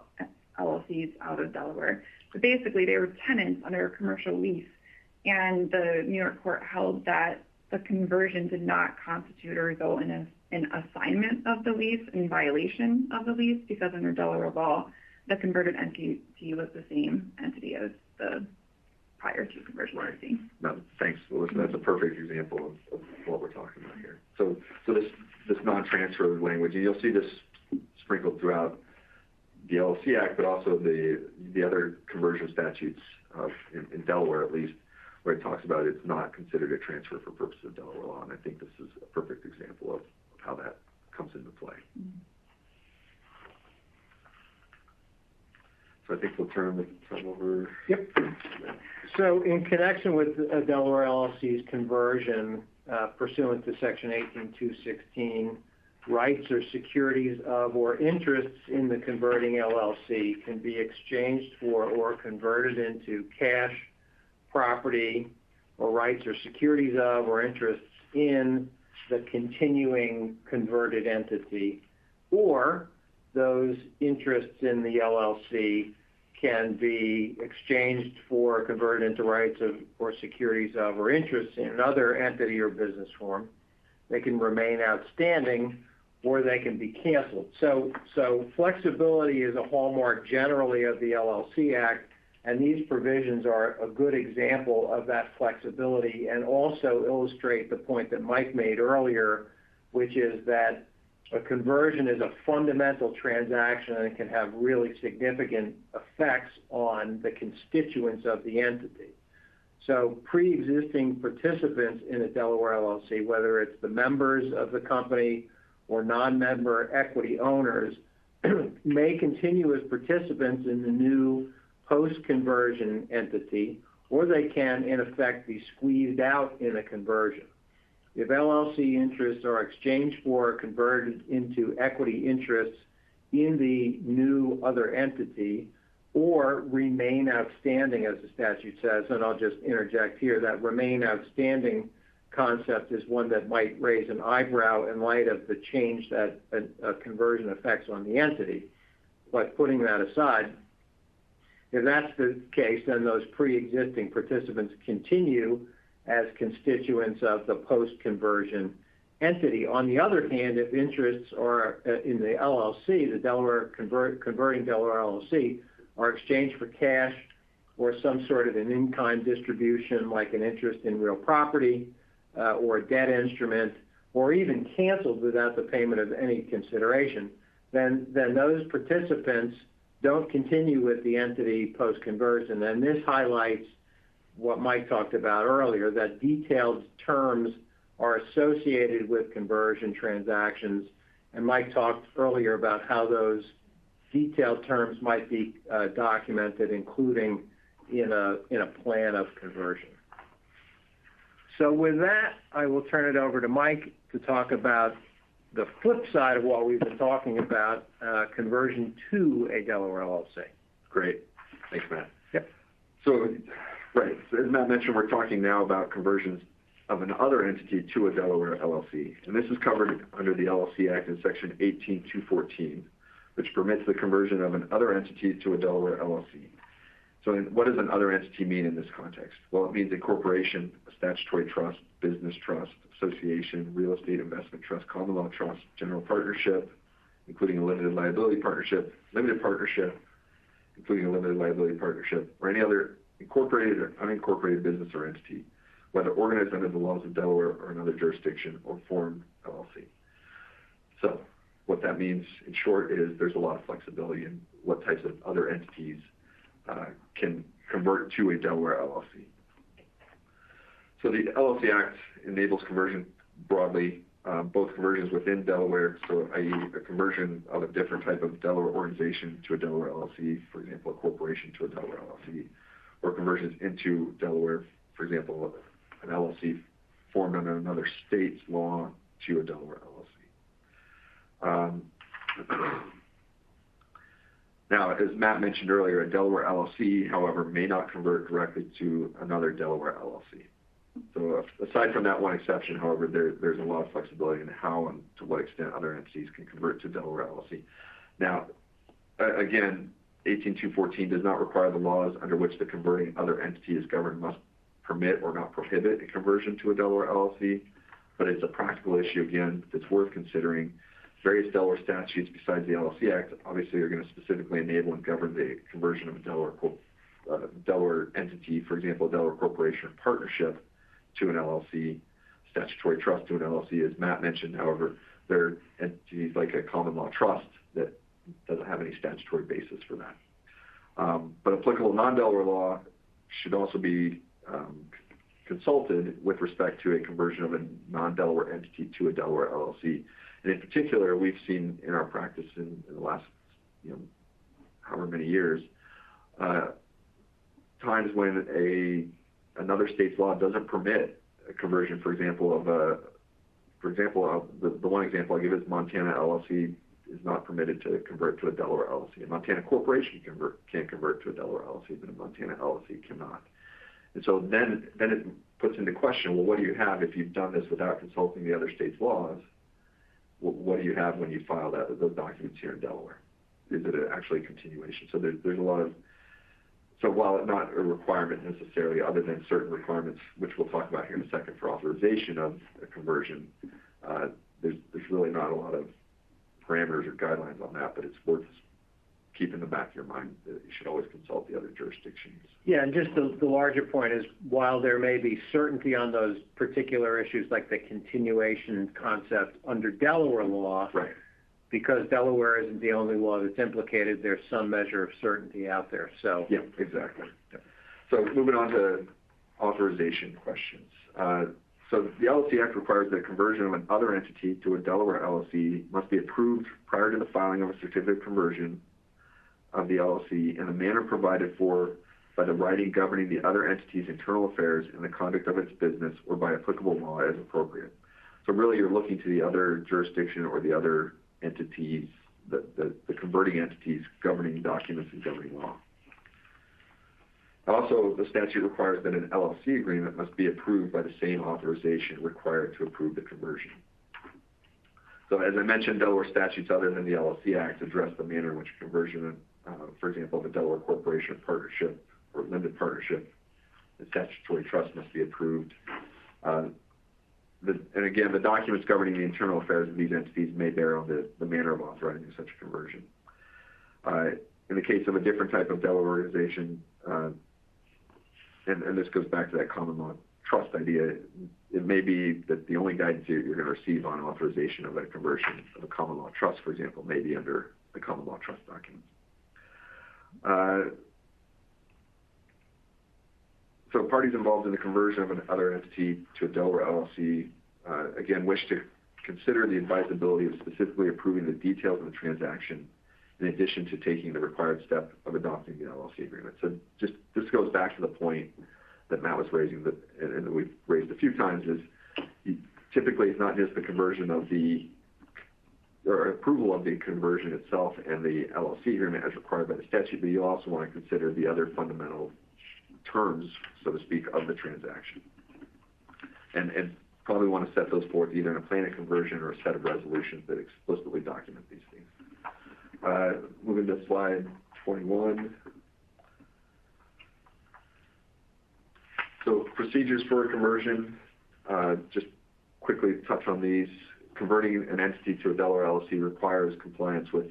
LLCs out of Delaware. But basically, they were tenants under a commercial lease, and the New York court held that the conversion did not constitute or result in an assignment of the lease in violation of the lease, because under Delaware law, the converted entity was the same entity as the prior to conversion entity. No, thanks, Melissa. That's a perfect example of what we're talking about here. So this non-transfer language, and you'll see this sprinkled throughout the LLC Act, but also the other conversion statutes in Delaware, at least, where it talks about it's not considered a transfer for purposes of Delaware law. And I think this is a perfect example of how that comes into play. Mm-hmm. So I think we'll turn the time over. Yep. So in connection with Delaware LLC's conversion pursuant to Section 18216, rights or securities of or interests in the converting LLC can be exchanged for or converted into cash, property, or rights or securities of or interests in the continuing converted entity, or those interests in the LLC can be exchanged for, converted into rights of, or securities of, or interests in another entity or business form. They can remain outstanding, or they can be canceled. So flexibility is a hallmark generally of the LLC Act, and these provisions are a good example of that flexibility and also illustrate the point that Mike made earlier, which is that a conversion is a fundamental transaction and it can have really significant effects on the constituents of the entity. So pre-existing participants in a Delaware LLC, whether it's the members of the company or non-member equity owners, may continue as participants in the new post-conversion entity, or they can, in effect, be squeezed out in a conversion. If LLC interests are exchanged for or converted into equity interests in the new other entity, or remain outstanding, as the statute says, and I'll just interject here, that remain outstanding concept is one that might raise an eyebrow in light of the change that a conversion affects on the entity. But putting that aside, if that's the case, then those pre-existing participants continue as constituents of the post-conversion entity. On the other hand, if interests are in the LLC, the Delaware converting Delaware LLC, are exchanged for cash or some sort of an in-kind distribution like an interest in real property or a debt instrument, or even canceled without the payment of any consideration, then those participants don't continue with the entity post-conversion. And this highlights what Mike talked about earlier, that detailed terms are associated with conversion transactions. And Mike talked earlier about how those detailed terms might be documented, including in a plan of conversion. So with that, I will turn it over to Mike to talk about the flip side of what we've been talking about, conversion to a Delaware LLC. Great. Thanks, Matt. Yep. So, right. So as Matt mentioned, we're talking now about conversions of another entity to a Delaware LLC. And this is covered under the LLC Act in Section 18214, which permits the conversion of another entity to a Delaware LLC. So what does an other entity mean in this context? Well, it means a corporation, a statutory trust, business trust, association, real estate investment trust, common law trust, general partnership, including a limited liability partnership, limited partnership, including a limited liability partnership, or any other incorporated or unincorporated business or entity, whether organized under the laws of Delaware or another jurisdiction or formed LLC. So what that means, in short, is there's a lot of flexibility in what types of other entities can convert to a Delaware LLC. So the LLC Act enables conversion broadly, both conversions within Delaware, so i.e. a conversion of a different type of Delaware organization to a Delaware LLC, for example, a corporation to a Delaware LLC, or conversions into Delaware, for example, an LLC formed under another state's law to a Delaware LLC. Now, as Matt mentioned earlier, a Delaware LLC, however, may not convert directly to another Delaware LLC. So aside from that one exception, however, there's a lot of flexibility in how and to what extent other entities can convert to Delaware LLC. Now, again, 18214 does not require the laws under which the converting other entity is governed must permit or not prohibit a conversion to a Delaware LLC, but it's a practical issue, again, that's worth considering. Various Delaware statutes besides the LLC Act obviously are going to specifically enable and govern the conversion of a Delaware entity, for example, a Delaware corporation or partnership to an LLC, statutory trust to an LLC. As Matt mentioned, however, there are entities like a common law trust that doesn't have any statutory basis for that. But applicable non-Delaware law should also be consulted with respect to a conversion of a non-Delaware entity to a Delaware LLC. And in particular, we've seen in our practice in the last, however many years, times when another state's law doesn't permit a conversion. For example, the one example I give is Montana LLC is not permitted to convert to a Delaware LLC. A Montana corporation can convert to a Delaware LLC, but a Montana LLC cannot. And so then it puts into question, well, what do you have if you've done this without consulting the other state's laws? What do you have when you file those documents here in Delaware? Is it actually a continuation? So there's a lot of So while it's not a requirement necessarily, other than certain requirements, which we'll talk about here in a second for authorization of a conversion, there's really not a lot of parameters or guidelines on that, but it's worth keeping in the back of your mind that you should always consult the other jurisdictions. Yeah, and just the larger point is, while there may be certainty on those particular issues, like the continuation concept under Delaware law, Right. because Delaware isn't the only law that's implicated, there's some measure of certainty out there. So Yeah, exactly. Yeah. So moving on to authorization questions. So the LLC Act requires that conversion of another entity to a Delaware LLC must be approved prior to the filing of a certificate of conversion of the LLC in the manner provided for by the writing governing the other entity's internal affairs and the conduct of its business, or by applicable law as appropriate. So really you're looking to the other jurisdiction or the other entities, the converting entities governing documents and governing law. Also, the statute requires that an LLC agreement must be approved by the same authorization required to approve the conversion. So as I mentioned, Delaware statutes other than the LLC Act address the manner in which conversion, for example, of a Delaware corporation, partnership, or limited partnership, the statutory trust must be approved. And again, the documents governing the internal affairs of these entities may bear on the manner of authorizing such a conversion. In the case of a different type of Delaware organization, and this goes back to that common law trust idea, it may be that the only guidance you're going to receive on authorization of a conversion of a common law trust, for example, may be under the common law trust documents. So parties involved in the conversion of another entity to a Delaware LLC, again, wish to consider the advisability of specifically approving the details of the transaction in addition to taking the required step of adopting the LLC agreement. So just this goes back to the point that Matt was raising, and that we've raised a few times, is typically it's not just the conversion of or approval of the conversion itself and the LLC agreement as required by the statute, but you also want to consider the other fundamental terms, so to speak, of the transaction. And probably want to set those forth either in a plan of conversion or a set of resolutions that explicitly document these things. Moving to slide 21. So procedures for a conversion, just quickly touch on these. Converting an entity to a Delaware LLC requires compliance with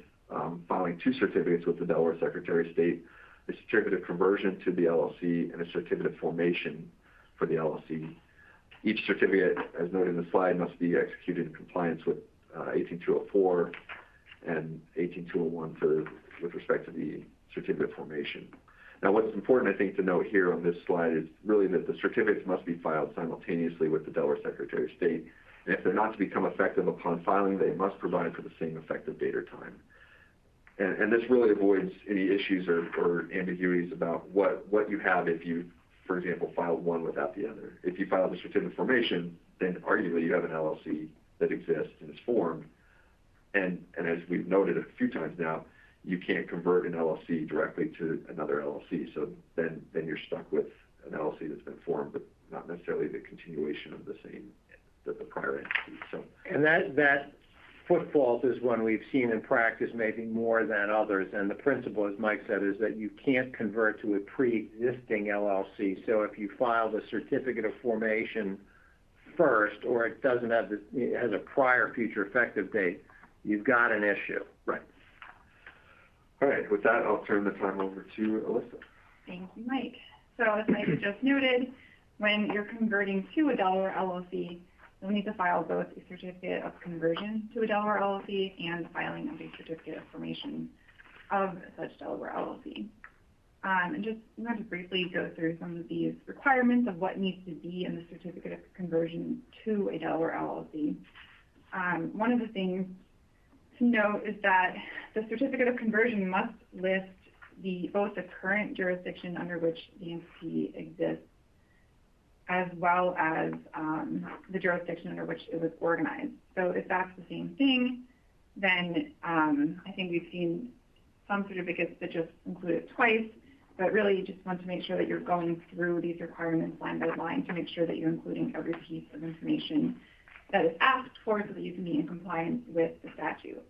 filing two certificates with the Delaware Secretary of State, a certificate of conversion to the LLC and a certificate of formation for the LLC. Each certificate, as noted in the slide, must be executed in compliance with 18204 and 18201 with respect to the certificate of formation. Now, what's important, I think, to note here on this slide is really that the certificates must be filed simultaneously with the Delaware Secretary of State. And if they're not to become effective upon filing, they must provide for the same effective date or time. And this really avoids any issues or ambiguities about what you have if you, for example, filed one without the other. If you filed a certificate of formation, then arguably you have an LLC that exists and is formed. And as we've noted a few times now, you can't convert an LLC directly to another LLC. So then you're stuck with an LLC that's been formed, but not necessarily the continuation of the prior entity. So, and that foot fault is one we've seen in practice maybe more than others. And the principle, as Mike said, is that you can't convert to a pre-existing LLC. So if you file the certificate of formation first, or it doesn't have it has a prior future effective date, you've got an issue. Right. All right. With that, I'll turn the time over to Alyssa. Thank you, Mike. So as Mike just noted, when you're converting to a Delaware LLC, you'll need to file both a certificate of conversion to a Delaware LLC and filing of a certificate of formation of such Delaware LLC. And just want to briefly go through some of these requirements of what needs to be in the certificate of conversion to a Delaware LLC. One of the things to note is that the certificate of conversion must list both the current jurisdiction under which the entity exists, as well as the jurisdiction under which it was organized. So if that's the same thing, then I think we've seen some certificates that just include it twice, but really you just want to make sure that you're going through these requirements line by line to make sure that you're including every piece of information that is asked for so that you can be in compliance with the statute.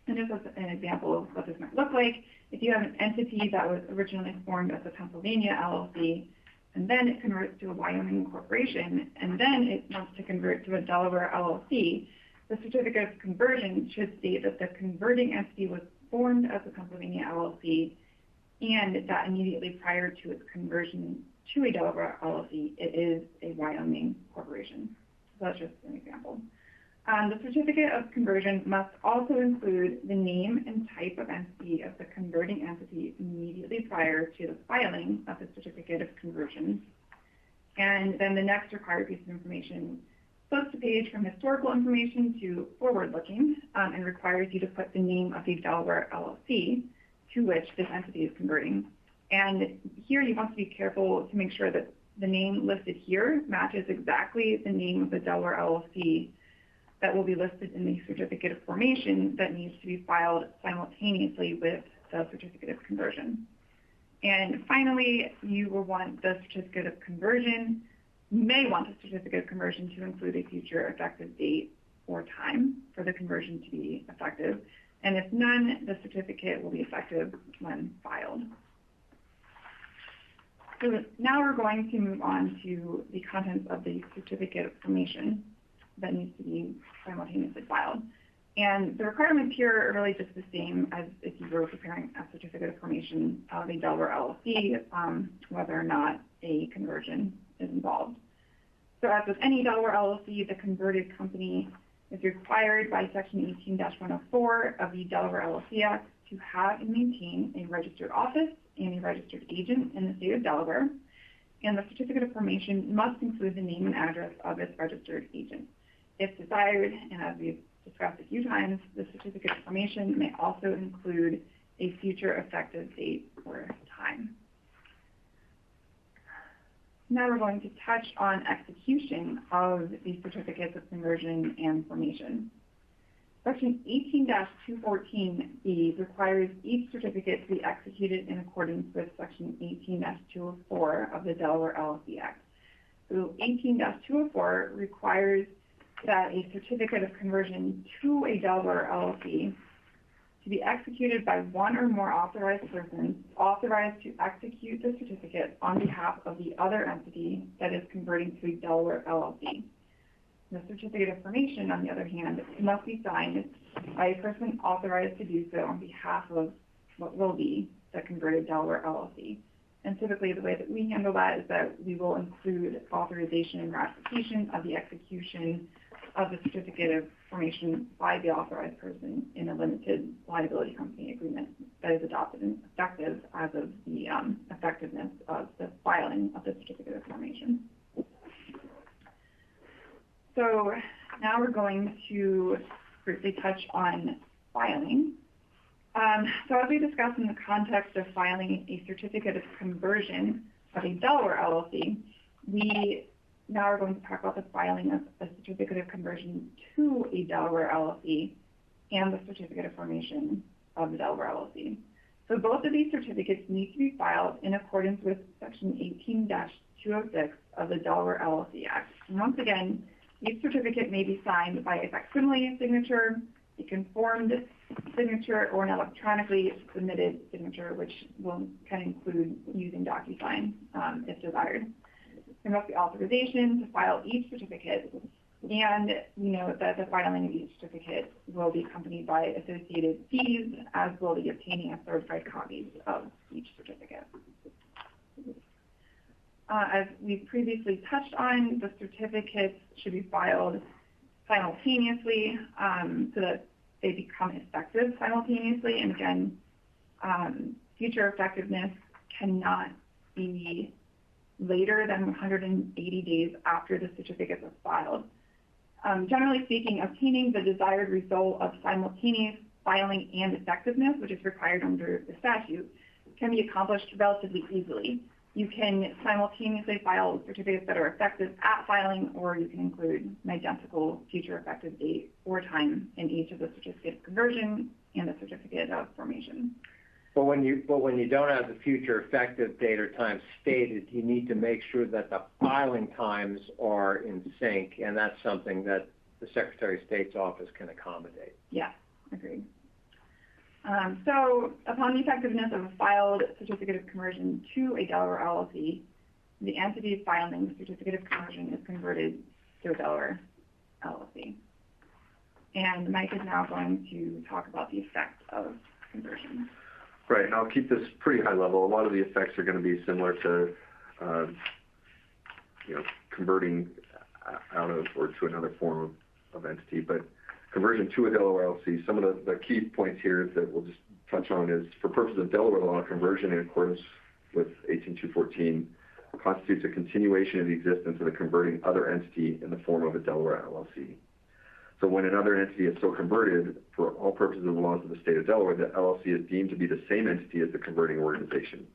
And just as an example of what this might look like, if you have an entity that was originally formed as a Pennsylvania LLC, and then it converts to a Wyoming corporation, and then it wants to convert to a Delaware LLC, the certificate of conversion should state that the converting entity was formed as a Pennsylvania LLC, and that immediately prior to its conversion to a Delaware LLC, it is a Wyoming corporation. So that's just an example. The certificate of conversion must also include the name and type of entity of the converting entity immediately prior to the filing of the certificate of conversion. And then the next required piece of information flips the page from historical information to forward-looking and requires you to put the name of the Delaware LLC to which this entity is converting. And here you want to be careful to make sure that the name listed here matches exactly the name of the Delaware LLC that will be listed in the certificate of formation that needs to be filed simultaneously with the certificate of conversion. And finally, you will want the certificate of conversion. You may want the certificate of conversion to include a future effective date or time for the conversion to be effective. And if none, the certificate will be effective when filed. So now we're going to move on to the contents of the certificate of formation that needs to be simultaneously filed. And the requirements here are really just the same as if you were preparing a certificate of formation of a Delaware LLC, whether or not a conversion is involved. So as with any Delaware LLC, the converted company is required by Section 18-104 of the Delaware LLC Act to have and maintain a registered office and a registered agent in the state of Delaware. And the certificate of formation must include the name and address of its registered agent. If desired, and as we've discussed a few times, the certificate of formation may also include a future effective date or time. Now we're going to touch on execution of the certificates of conversion and formation. Section 18-214B requires each certificate to be executed in accordance with Section 18-204 of the Delaware LLC Act. So 18-204 requires that a certificate of conversion to a Delaware LLC to be executed by one or more authorized persons authorized to execute the certificate on behalf of the other entity that is converting to a Delaware LLC. The certificate of formation, on the other hand, must be signed by a person authorized to do so on behalf of what will be the converted Delaware LLC. And typically the way that we handle that is that we will include authorization and ratification of the execution of the certificate of formation by the authorized person in a limited liability company agreement that is adopted and effective as of the effectiveness of the filing of the certificate of formation. So now we're going to briefly touch on filing. So as we discussed in the context of filing a certificate of conversion of a Delaware LLC, we now are going to talk about the filing of a certificate of conversion to a Delaware LLC and the certificate of formation of the Delaware LLC. So both of these certificates need to be filed in accordance with Section 18-206 of the Delaware LLC Act. And once again, each certificate may be signed by a facsimile signature, a conformed signature, or an electronically submitted signature, which can include using DocuSign if desired. There must be authorization to file each certificate, and we know that the filing of each certificate will be accompanied by associated fees, as will the obtaining of certified copies of each certificate. As we've previously touched on, the certificates should be filed simultaneously so that they become effective simultaneously. And again, future effectiveness cannot be later than 180 days after the certificates are filed. Generally speaking, obtaining the desired result of simultaneous filing and effectiveness, which is required under the statute, can be accomplished relatively easily. You can simultaneously file certificates that are effective at filing, or you can include an identical future effective date or time in each of the certificate of conversion and the certificate of formation. But when you don't have the future effective date or time stated, you need to make sure that the filing times are in sync, and that's something that the Secretary of State's office can accommodate. Yeah, agreed. So upon the effectiveness of a filed certificate of conversion to a Delaware LLC, the entity filing the certificate of conversion is converted to a Delaware LLC. And Mike is now going to talk about the effect of conversion. Right, and I'll keep this pretty high level. A lot of the effects are going to be similar to, converting out of or to another form of entity, but conversion to a Delaware LLC, some of the key points here that we'll just touch on is, for purposes of Delaware law, conversion in accordance with 18214 constitutes a continuation of the existence of the converting other entity in the form of a Delaware LLC. So when another entity is so converted, for all purposes of the laws of the state of Delaware, the LLC is deemed to be the same entity as the converting organization,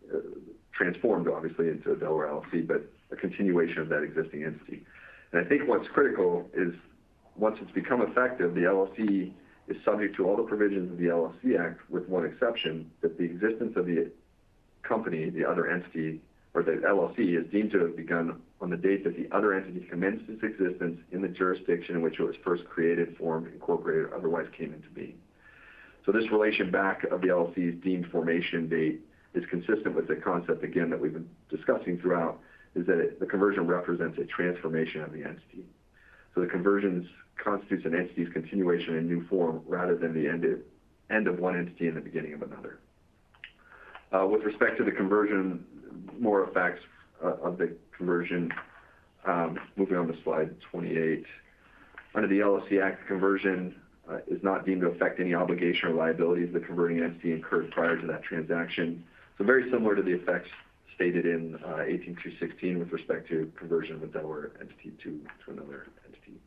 transformed obviously into a Delaware LLC, but a continuation of that existing entity. And I think what's critical is, once it's become effective, the LLC is subject to all the provisions of the LLC Act, with one exception, that the existence of the company, the other entity, or the LLC, is deemed to have begun on the date that the other entity commenced its existence in the jurisdiction in which it was first created, formed, incorporated, or otherwise came into being. So this relation back of the LLC's deemed formation date is consistent with the concept, again, that we've been discussing throughout, is that the conversion represents a transformation of the entity. So the conversions constitutes an entity's continuation in new form rather than the end of one entity and the beginning of another. With respect to the conversion, more effects of the conversion, moving on to slide 28. Under the LLC Act, conversion is not deemed to affect any obligation or liabilities the converting entity incurred prior to that transaction. So very similar to the effects stated in 18216 with respect to conversion of a Delaware entity to another entity.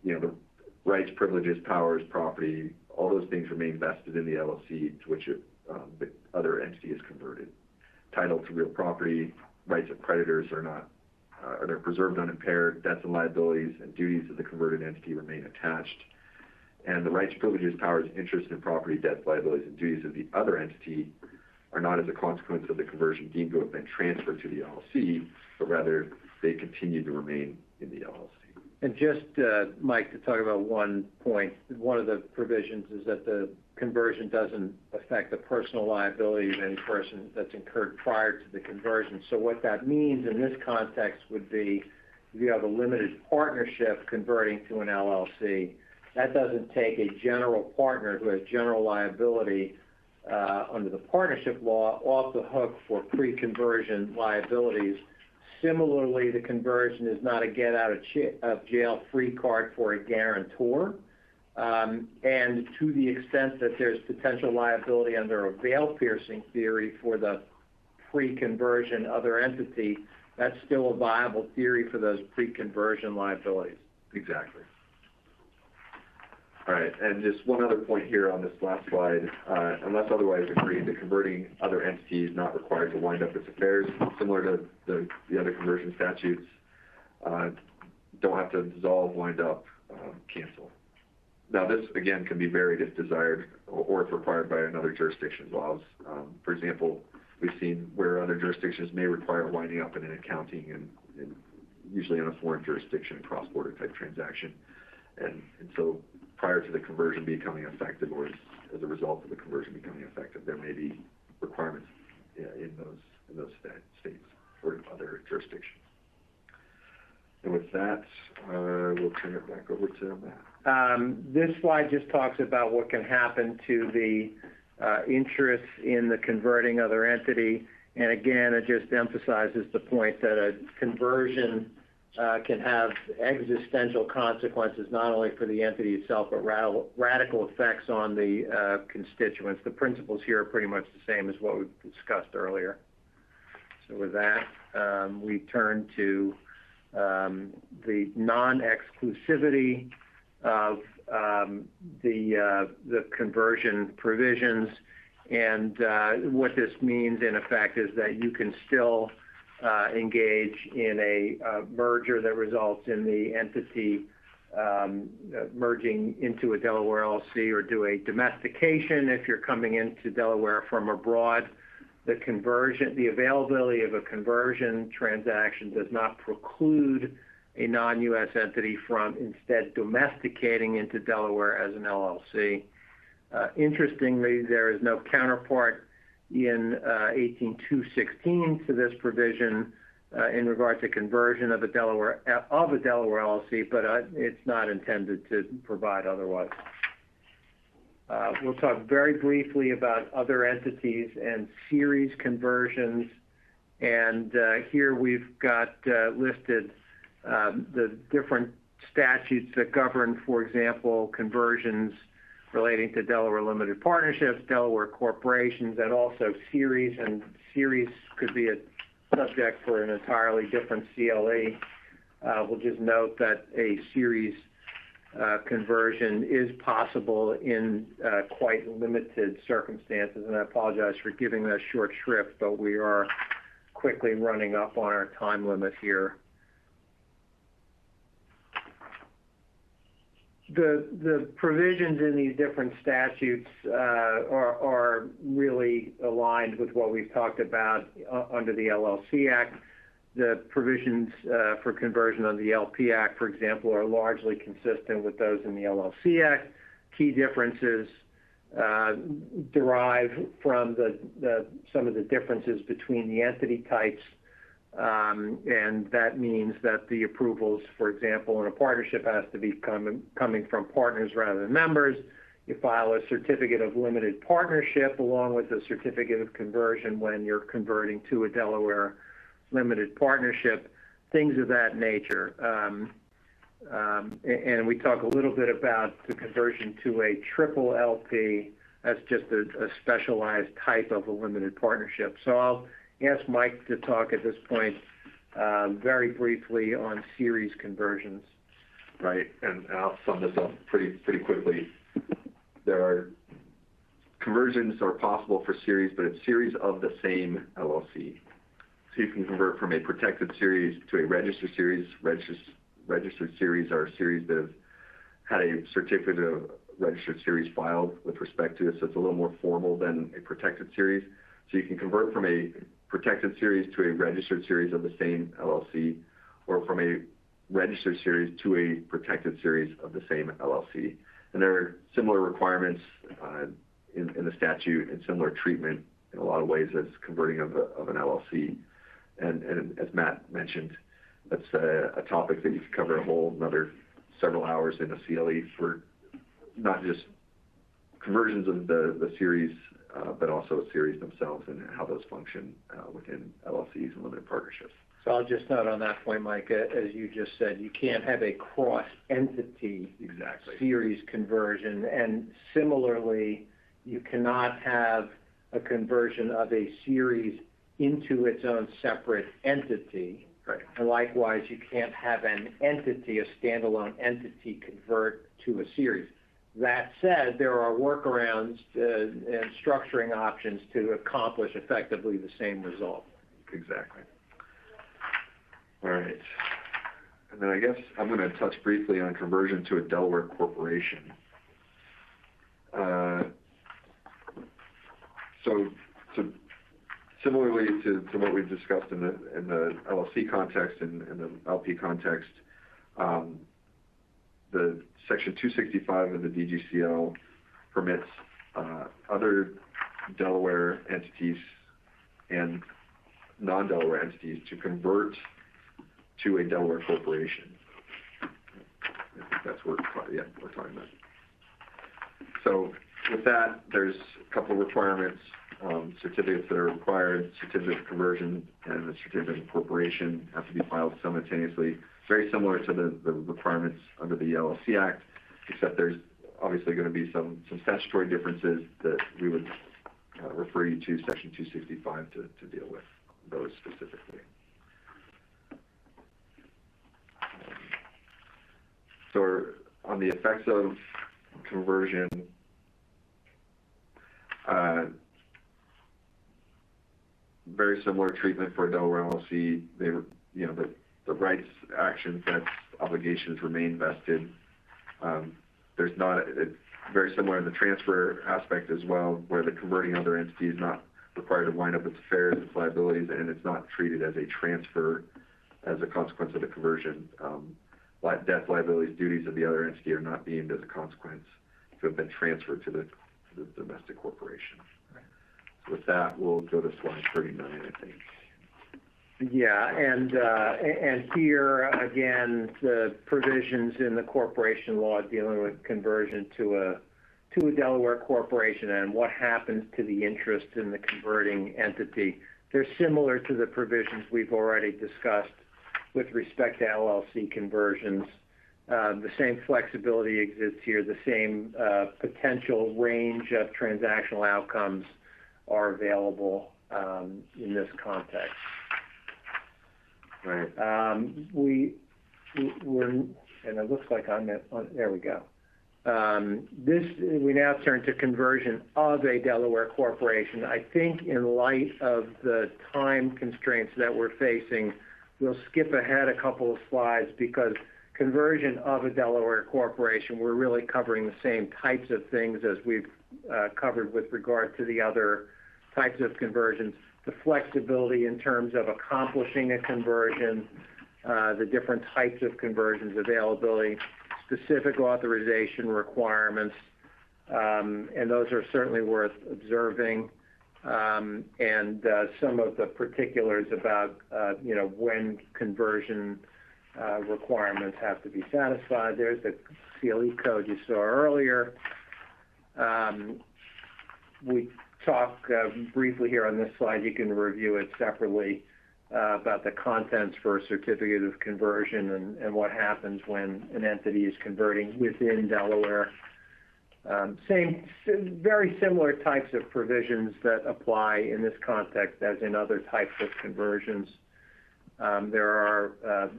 The rights, privileges, powers, property, all those things remain vested in the LLC to which the other entity is converted. Title to real property, rights of creditors they're preserved unimpaired, debts and liabilities and duties of the converted entity remain attached. And the rights, privileges, powers, interests in property, debts, liabilities, and duties of the other entity are not as a consequence of the conversion deemed to have been transferred to the LLC, but rather they continue to remain in the LLC. And just, Mike, to talk about one point, one of the provisions is that the conversion doesn't affect the personal liability of any person that's incurred prior to the conversion. So what that means in this context would be, if you have a limited partnership converting to an LLC, that doesn't take a general partner who has general liability under the partnership law off the hook for pre-conversion liabilities. Similarly, the conversion is not a get-out-of-jail-free card for a guarantor. And to the extent that there's potential liability under a veil-piercing theory for the pre-conversion other entity, that's still a viable theory for those pre-conversion liabilities. Exactly. All right, and just one other point here on this last slide. Unless otherwise agreed, the converting other entity is not required to wind up its affairs, similar to the other conversion statutes. Don't have to dissolve, wind up, cancel. Now, this, again, can be varied if desired or if required by another jurisdiction's laws. For example, we've seen where other jurisdictions may require winding up in an accounting and usually in a foreign jurisdiction, cross-border type transaction. And so prior to the conversion becoming effective, or as a result of the conversion becoming effective, there may be requirements in those states or other jurisdictions. And with that, we'll turn it back over to Matt. This slide just talks about what can happen to the interest in the converting other entity. And again, it just emphasizes the point that a conversion can have existential consequences not only for the entity itself, but radical effects on the constituents. The principles here are pretty much the same as what we discussed earlier. So with that, we turn to the non-exclusivity of the conversion provisions. And what this means, in effect, is that you can still engage in a merger that results in the entity merging into a Delaware LLC, or do a domestication if you're coming into Delaware from abroad. The availability of a conversion transaction does not preclude a non-U.S. entity from instead domesticating into Delaware as an LLC. Interestingly, there is no counterpart in 18216 to this provision in regard to conversion of a Delaware LLC, but it's not intended to provide otherwise. We'll talk very briefly about other entities and series conversions, and here we've got listed the different statutes that govern, for example, conversions relating to Delaware limited partnerships, Delaware corporations, and also series, and series could be a subject for an entirely different CLE. We'll just note that a series conversion is possible in quite limited circumstances, and I apologize for giving that short shrift, but we are quickly running up on our time limit here. The provisions in these different statutes are really aligned with what we've talked about under the LLC Act. The provisions for conversion of the LP Act, for example, are largely consistent with those in the LLC Act. Key differences derive from some of the differences between the entity types, and that means that the approvals, for example, in a partnership has to be coming from partners rather than members. You file a certificate of limited partnership along with a certificate of conversion when you're converting to a Delaware limited partnership, things of that nature. And we talk a little bit about the conversion to a triple LP. That's just a specialized type of a limited partnership. So I'll ask Mike to talk at this point very briefly on series conversions. Right, and I'll sum this up pretty quickly. Conversions are possible for series, but it's series of the same LLC. So you can convert from a protected series to a registered series. Registered series are series that have had a certificate of registered series filed with respect to it, so it's a little more formal than a protected series. So you can convert from a protected series to a registered series of the same LLC, or from a registered series to a protected series of the same LLC. And there are similar requirements in the statute and similar treatment in a lot of ways as converting of an LLC. And as Matt mentioned, that's a topic that you could cover another several hours in a CLE for not just conversions of the series, but also series themselves and how those function within LLCs and limited partnerships. So I'll just note on that point, Mike, as you just said, you can't have a cross-entity series conversion, and similarly, you cannot have a conversion of a series into its own separate entity. Right. And likewise, you can't have an entity, a standalone entity, convert to a series. That said, there are workarounds and structuring options to accomplish effectively the same result. Exactly. All right. And then I guess I'm going to touch briefly on conversion to a Delaware corporation. So similarly to what we've discussed in the LLC context and the LP context, the Section 265 of the DGCL permits other Delaware entities and non-Delaware entities to convert to a Delaware corporation. I think that's what we're talking about. So with that, there's a couple of requirements. Certificates that are required, certificate of conversion and the certificate of incorporation have to be filed simultaneously. Very similar to the requirements under the LLC Act, except there's obviously going to be some statutory differences that we would refer you to Section 265 to deal with those specifically. So on the effects of conversion, very similar treatment for a Delaware LLC. The rights, actions, debts, obligations remain vested. It's very similar in the transfer aspect as well, where the converting other entity is not required to wind up its affairs, its liabilities, and it's not treated as a transfer as a consequence of the conversion. Debts, liabilities, duties of the other entity are not deemed as a consequence to have been transferred to the the domestic corporation. So with that, we'll go to slide 39, I think. Yeah, and here again, the provisions in the corporation law dealing with conversion to a Delaware corporation and what happens to the interest in the converting entity. They're similar to the provisions we've already discussed with respect to LLC conversions. The same flexibility exists here. The same potential range of transactional outcomes are available in this context. Right. We're, and it looks like there we go. We now turn to conversion of a Delaware corporation. I think in light of the time constraints that we're facing, we'll skip ahead a couple of slides because conversion of a Delaware corporation, we're really covering the same types of things as we've covered with regard to the other types of conversions. The flexibility in terms of accomplishing a conversion, the different types of conversions, availability, specific authorization requirements, and those are certainly worth observing, and some of the particulars about, when conversion requirements have to be satisfied. There's the CLE code you saw earlier. We talk briefly here on this slide. You can review it separately about the contents for a certificate of conversion and what happens when an entity is converting within Delaware. Very similar types of provisions that apply in this context as in other types of conversions. There are,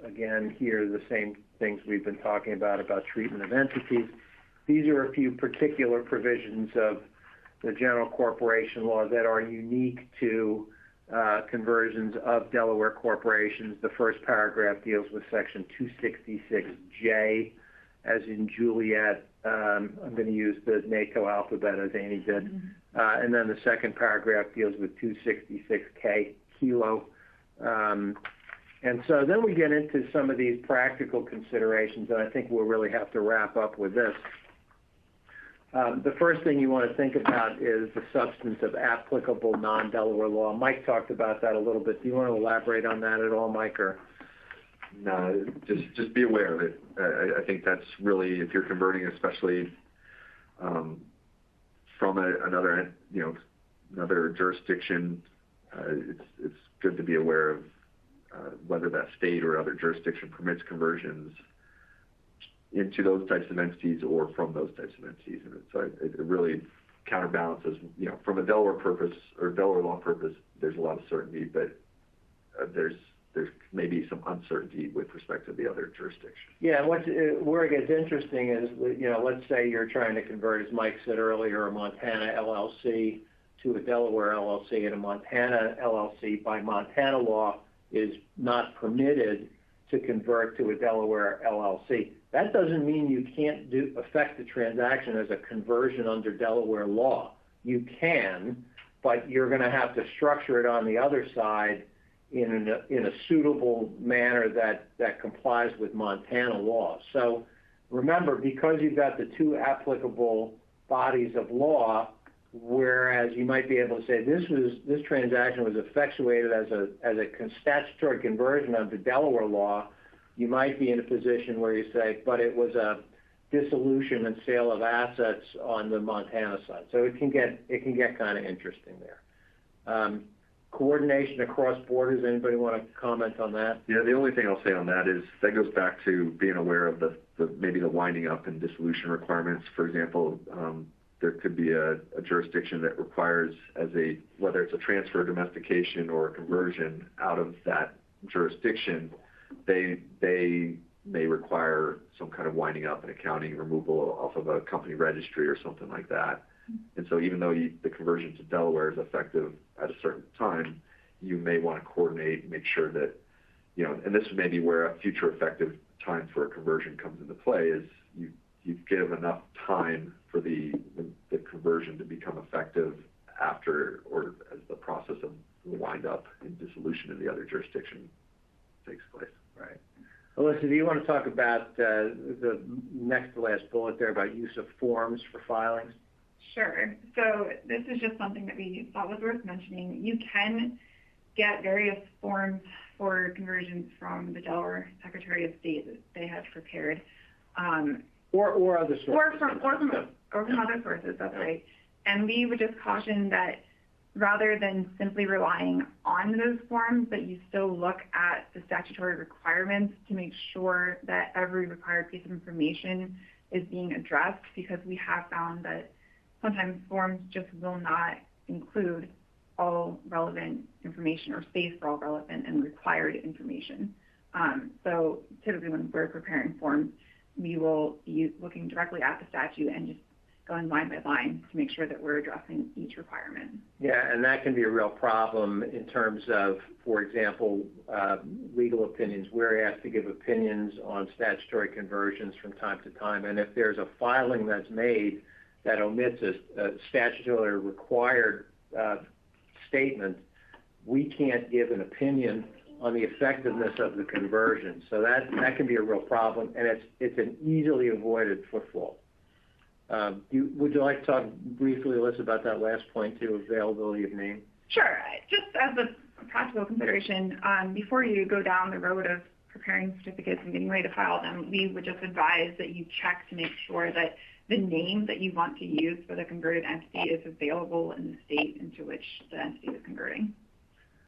again, here the same things we've been talking about treatment of entities. These are a few particular provisions of the general corporation law that are unique to conversions of Delaware corporations. The first paragraph deals with section 266J, as in Juliet. I'm going to use the NATO alphabet as Annie did. And then the second paragraph deals with 266K, kilo. And so then we get into some of these practical considerations, and I think we'll really have to wrap up with this. The first thing you want to think about is the substance of applicable non-Delaware law. Mike talked about that a little bit. Do you want to elaborate on that at all, Mike? Or no, just be aware of it. I think that's really, if you're converting, especially from another jurisdiction, it's good to be aware of whether that state or other jurisdiction permits conversions into those types of entities or from those types of entities. And so it really counterbalances, from a Delaware purpose or Delaware law purpose, there's a lot of certainty, but there's maybe some uncertainty with respect to the other jurisdiction. Yeah, where it gets interesting is, let's say you're trying to convert, as Mike said earlier, a Montana LLC to a Delaware LLC, and a Montana LLC by Montana law is not permitted to convert to a Delaware LLC. That doesn't mean you can't affect the transaction as a conversion under Delaware law. You can, but you're going to have to structure it on the other side in a suitable manner that complies with Montana law. So remember, because you've got the two applicable bodies of law, whereas you might be able to say this transaction was effectuated as a statutory conversion under Delaware law, you might be in a position where you say, but it was a dissolution and sale of assets on the Montana side. So it can get kind of interesting there. Coordination across borders. Anybody want to comment on that? Yeah, the only thing I'll say on that is that goes back to being aware of maybe the winding up and dissolution requirements. For example, there could be a jurisdiction that requires, whether it's a transfer, domestication, or a conversion out of that jurisdiction, they may require some kind of winding up and accounting removal off of a company registry or something like that. And so even though the conversion to Delaware is effective at a certain time, you may want to coordinate and make sure that, and this may be where a future effective time for a conversion comes into play, is you give enough time for the conversion to become effective after or as the process of the wind up and dissolution in the other jurisdiction takes place. Right. Alyssa, do you want to talk about the next to last bullet there about use of forms for filings? Sure. So this is just something that we thought was worth mentioning. You can get various forms for conversions from the Delaware Secretary of State that they have prepared. Or other sources. Or from other sources, that's right. And we would just caution that rather than simply relying on those forms, that you still look at the statutory requirements to make sure that every required piece of information is being addressed, because we have found that sometimes forms just will not include all relevant information or space for all relevant and required information. So typically when we're preparing forms, we will be looking directly at the statute and just going line by line to make sure that we're addressing each requirement. Yeah, and that can be a real problem in terms of, for example, legal opinions. We're asked to give opinions on statutory conversions from time to time, and if there's a filing that's made that omits a statutorily required statement, we can't give an opinion on the effectiveness of the conversion. So that can be a real problem, and it's an easily avoided pitfall. Would you like to talk briefly, Alyssa, about that last point too, availability of name? Sure. Just as a practical consideration, before you go down the road of preparing certificates and getting ready to file them, we would just advise that you check to make sure that the name that you want to use for the converted entity is available in the state into which the entity is converting.